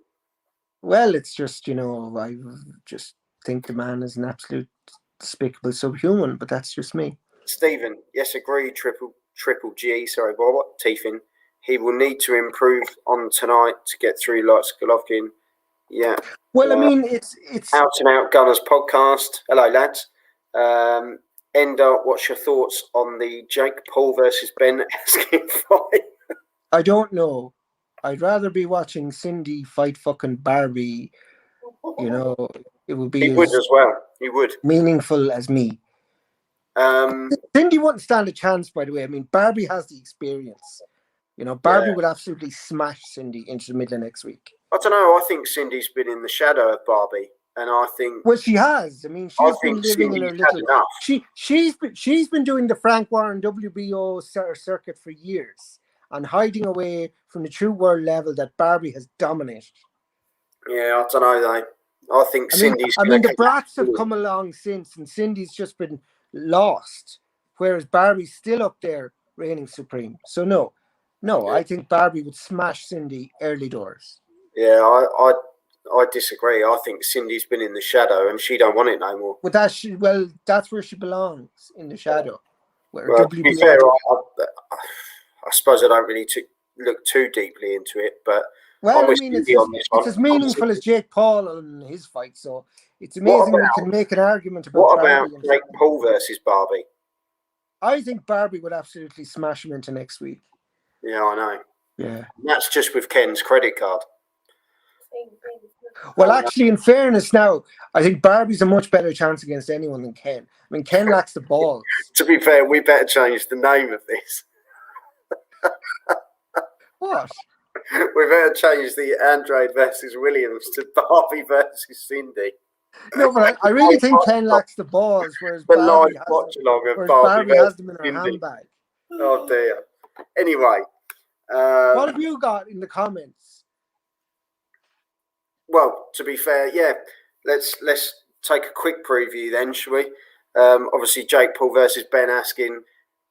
Well, it's just, you know, I just think the man is an absolute despicable subhuman, but that's just me. Stephen, yes, agree. Triple G. Sorry, Bob. Tiefin. He will need to improve on tonight to get through like Golovkin. Yeah. Well, I mean, it's Out and Out Gunners podcast. Hello, lads. Ender, what's your thoughts on the Jake Paul versus Ben Askren fight? I don't know. I'd rather be watching Cindy fight fucking Barbie. You know, it would be. He would as well. He would. Meaningful as me. Cindy wouldn't stand a chance, by the way. I mean, Barbie has the experience. You know, Barbie would absolutely smash Cindy into the middle of next week. I don't know. I think Cindy's been in the shadow of Barbie, and I think. Well, she has. I mean, she's been living in her little. She's been doing the Frank Warren WBO circuit for years and hiding away from the true world level that Barbie has dominated. Yeah, I don't know though. I think Cindy's. I mean, the brats have come along since, and Cindy's just been lost, whereas Barbie's still up there reigning supreme. So no, I think Barbie would smash Cindy early doors. Yeah, I disagree. I think Cindy's been in the shadow and she don't want it no more. But that's where she belongs, in the shadow. Well, to be fair, I suppose I don't really look too deeply into it, but well, I mean, it's as meaningful as Jake Paul and his fight, so it's amazing we can make an argument about. What about Jake Paul versus Barbie? I think Barbie would absolutely smash him into next week. Yeah, I know. Yeah, and that's just with Ken's credit card. Well, actually, in fairness now, I think Barbie's a much better chance against anyone than Ken. I mean, Ken lacks the balls. To be fair, we better change the name of this. What? We better change the Andrade versus Williams to Barbie versus Cindy. No, but I really think Ken lacks the balls, whereas Barbie has them in her handbag. Oh dear. Anyway, what have you got in the comments? Well, to be fair, yeah, let's take a quick preview then, shall we? Obviously, Jake Paul versus Ben Askren.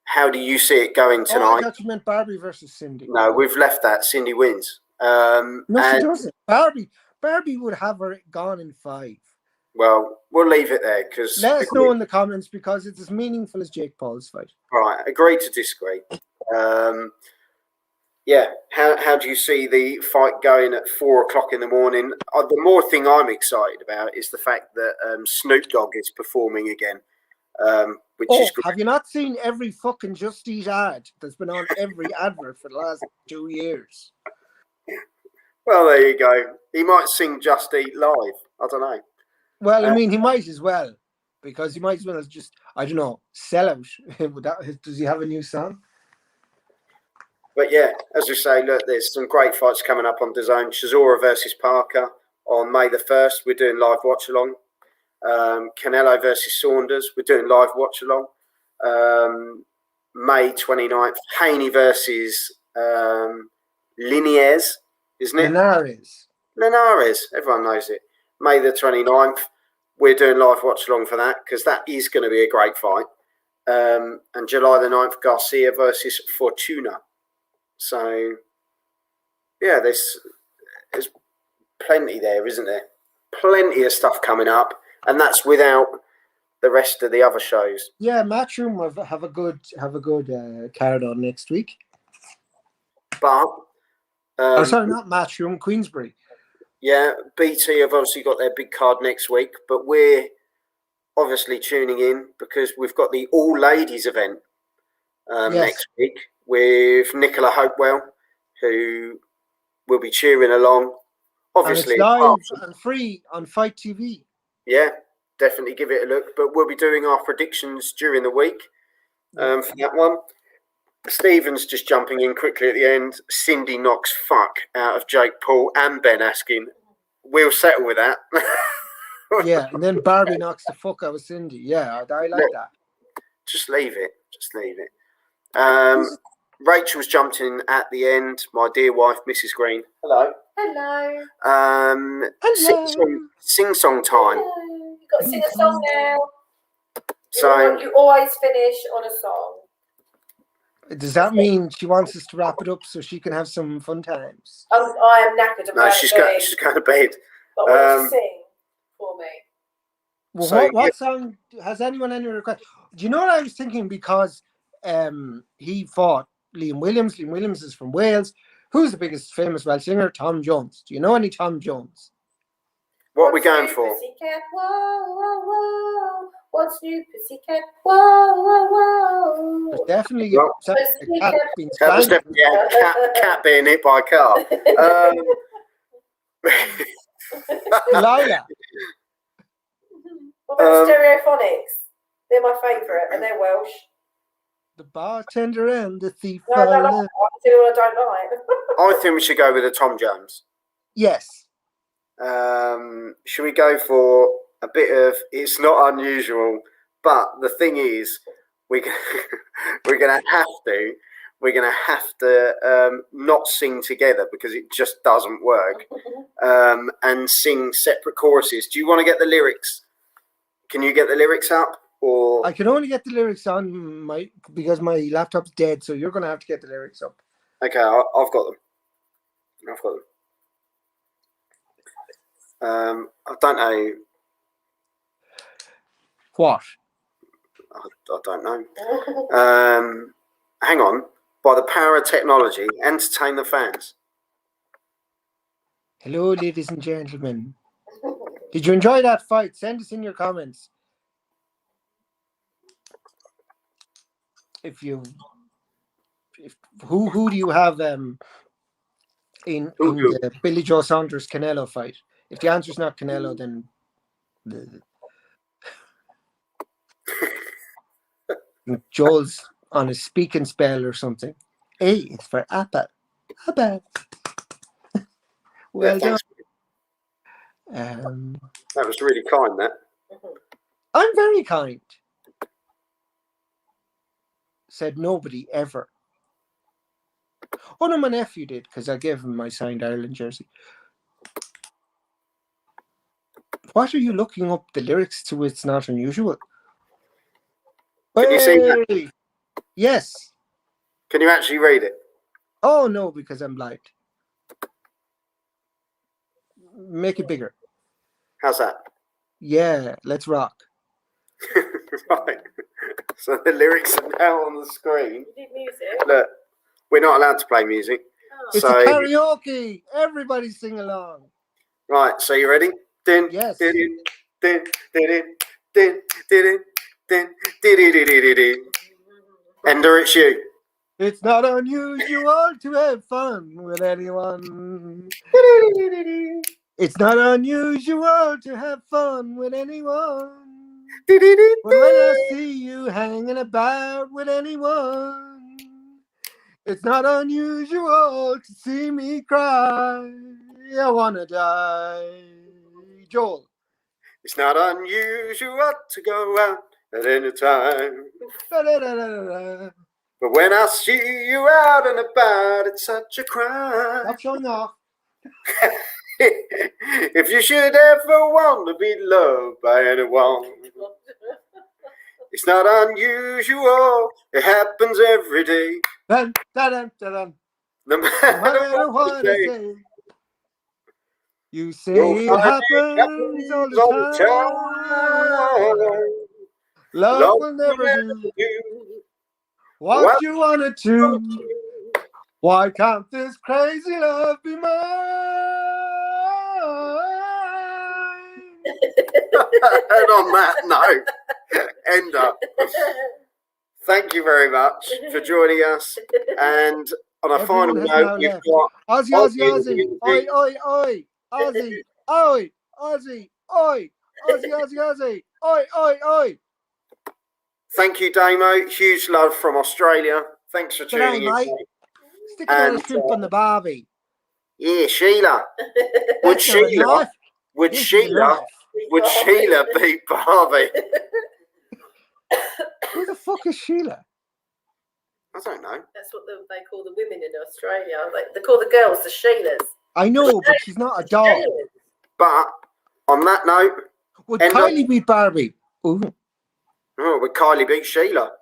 How do you see it going tonight? Oh, I thought you meant Barbie versus Cindy. No, we've left that. Cindy wins. No, she doesn't. Barbie would have her gone in 5. Well, we'll leave it there because. Let us know in the comments because it's as meaningful as Jake Paul's fight. Right, agree to disagree. Yeah, how do you see the fight going at 4 o'clock in the morning? The more thing I'm excited about is the fact that Snoop Dogg is performing again. Which is great. Have you not seen every fucking Just Eat ad that's been on every advert for the last 2 years? Well, there you go. He might sing Just Eat live. I don't know. Well, I mean, he might as well, because he might as well as just, I don't know, sell out. Does he have a new song? But yeah, as we say, look, there's some great fights coming up on DAZN. Chisora versus Parker on May the 1st. We're doing live watch along. Canelo versus Saunders. We're doing live watch along. May 29th. Haney versus Linares, isn't it? Linares. Everyone knows it. May the 29th. We're doing live watch along for that because that is going to be a great fight. And July the 9th, Garcia versus Fortuna. So, yeah, there's plenty there, isn't there? Plenty of stuff coming up, and that's without the rest of the other shows. Yeah, Matchroom have a good card on next week. But sorry, not Matchroom, Queensbury. Yeah, BT have obviously got their big card next week, but we're obviously tuning in because we've got the all ladies event next week with Nicola Hopewell, who will be cheering along. Obviously, and it's live and free on Fight TV. Yeah, definitely give it a look. But we'll be doing our predictions during the week for that one. Stephen's just jumping in quickly at the end. Cindy knocks fuck out of Jake Paul and Ben Askren. We'll settle with that. Yeah, and then Barbie knocks the fuck out of Cindy. Yeah, I like that. Just leave it. Rachel's jumped in at the end. My dear wife, Mrs. Green. Hello. Hello. Sing song time. Hello. You've got to sing a song now. So you always finish on a song. Does that mean she wants us to wrap it up so she can have some fun times? I am knackered. No, she's going to bed. But what did you sing for me? Well, so, what song? Has anyone any request? Do you know what I was thinking? Because he fought Liam Williams. Liam Williams is from Wales. Who's the biggest famous Welsh singer? Tom Jones. Do you know any Tom Jones? What are we going for? Pussycat, whoa, whoa, whoa. What's new, pussycat? Whoa, whoa, whoa. There's definitely a cat being that was definitely a cat being hit by a car. Lila. What about Stereophonics? They're my favourite, and they're Welsh. The bartender and the thief. No, I don't like that. I do what I don't like. I think we should go with the Tom Jones. Yes. Should we go for a bit of? It's not unusual, but the thing is, we're gonna have to not sing together because it just doesn't work, and sing separate choruses. Do you want to get the lyrics? Can you get the lyrics up? Or I can only get the lyrics on because my laptop's dead, so you're going to have to get the lyrics up. Okay, I've got them. I don't know. What? I don't know. Hang on. By the power of technology, entertain the fans. Hello, ladies and gentlemen. Did you enjoy that fight? Send us in your comments. Who do you have in the Billy Joe Saunders Canelo fight? If the answer's not Canelo, then Joel's on a speaking spell or something. A is for apple. Apple. Well done. That was really kind, that. I'm very kind. Said nobody ever. Oh no, my nephew did, because I gave him my signed Ireland jersey. What are you looking up the lyrics to? It's not unusual. Can you see that? Yes. Can you actually read it? Oh no, because I'm blind. Make it bigger. How's that? Yeah, let's rock. Right. So the lyrics are now on the screen. You did music. Look, we're not allowed to play music. Oh. It's So a karaoke. Everybody sing along. right, so you ready? Din, Yes. din, din, din, din, din, din, din. Ender, it's you. It's not unusual to have fun with anyone. It's not unusual to have fun with anyone. But when I see you hanging about with anyone, it's not unusual to see me cry. I wanna die. Joel. It's not unusual to go out at any time. Da-da-da-da-da. But when I see you out and about, it's such a crime. Stop showing off. If you should ever want to be loved by anyone, it's not unusual. It happens every day. Dun, dun, dun, dun, dun. No No matter what I say. You say it happens all the time. Love will never do what you wanted to. Why can't this crazy love be mine? And on that note, Ender, thank you very much for joining us. And on a final note, we've got Aussie, Aussie, Aussie. Oi, oi, oi. Aussie, oi, Aussie, oi. Aussie, Aussie, Aussie. Oi, oi, oi. Thank you, Damo. Huge love from Australia. Thanks for tuning in. Mate. Stick another shrimp on the barbie. Yeah, Sheila. Would Sheila beat Barbie? Who the fuck is Sheila? I don't know. That's what they call the women in Australia. They call the girls the Sheilas. I know, but she's not a dog. But on that note, Would Kylie beat Barbie? Ooh. Oh, would Kylie beat Sheila?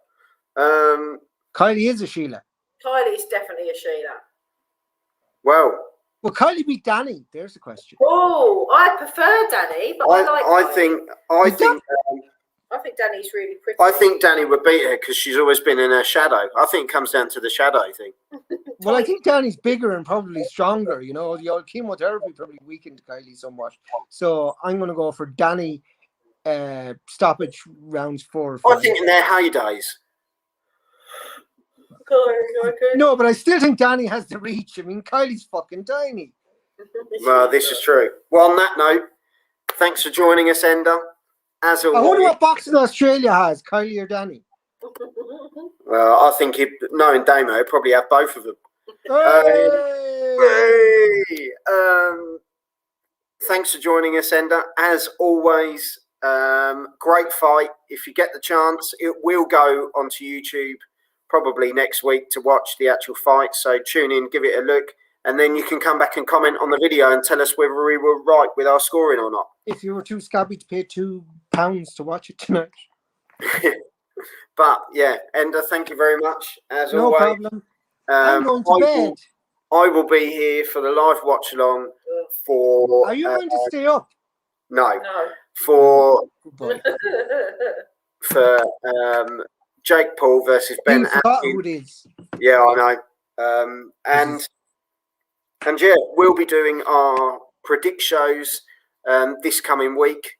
Kylie is a Sheila. Kylie's definitely a Sheila. Well, Will Kylie beat Danny? There's the question. Oh, I prefer Danny, but I think Danny's really pretty. I think Danny would beat her because she's always been in her shadow. I think it comes down to the shadow thing. Well, I think Danny's bigger and probably stronger. You know, the old chemotherapy probably weakened Kylie somewhat. So I'm going to go for Danny stoppage rounds 4 or 5. I think in their heydays. No, but I still think Danny has the reach. I mean, Kylie's fucking tiny. Well, this is true. Well, on that note, thanks for joining us, Ender. as I wonder always, what boxing Australia has, Kylie or Danny. well, I think knowing Damo, he'd probably have both of them. Hey! Hey! Thanks for joining us, Ender. As always, great fight. If you get the chance, it will go onto YouTube probably next week to watch the actual fight. So tune in, give it a look, and then you can come back and comment on the video and tell us whether we were right with our scoring or not. If you were too scabby to pay £2 to watch it tonight. But yeah, Ender, thank you very much. As No always, problem. I'm going to bed. I will be here for the live watch along for. Are you going to stay up? No. No. For Good boy. Jake Paul versus Ben. You forgot who it is. Yeah, I know. And yeah, we'll be doing our predict shows this coming week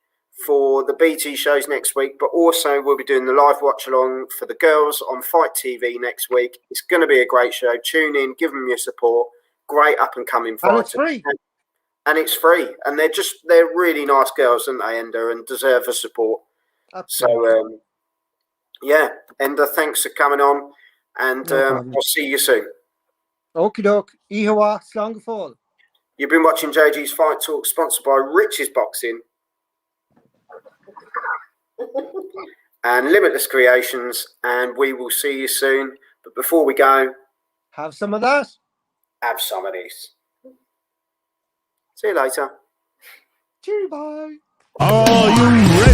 for the BT shows next week, but also we'll be doing the live watch along for the girls on Fight TV next week. It's going to be a great show. Tune in, give them your support. Great up and coming fighters. And it's free. And it's free. And they're really nice girls, aren't they, Ender, and deserve the support. Absolutely. So yeah, Ender, thanks for coming on, and I'll see you soon. Okie doke. Ihawa, Slongafall. You've been watching JG's Fight Talk, sponsored by Rich's Boxing and Limitless Creations, and we will see you soon. But before we go, have some of that. Have some of this. See you later. Cheerio, bye. Are you ready?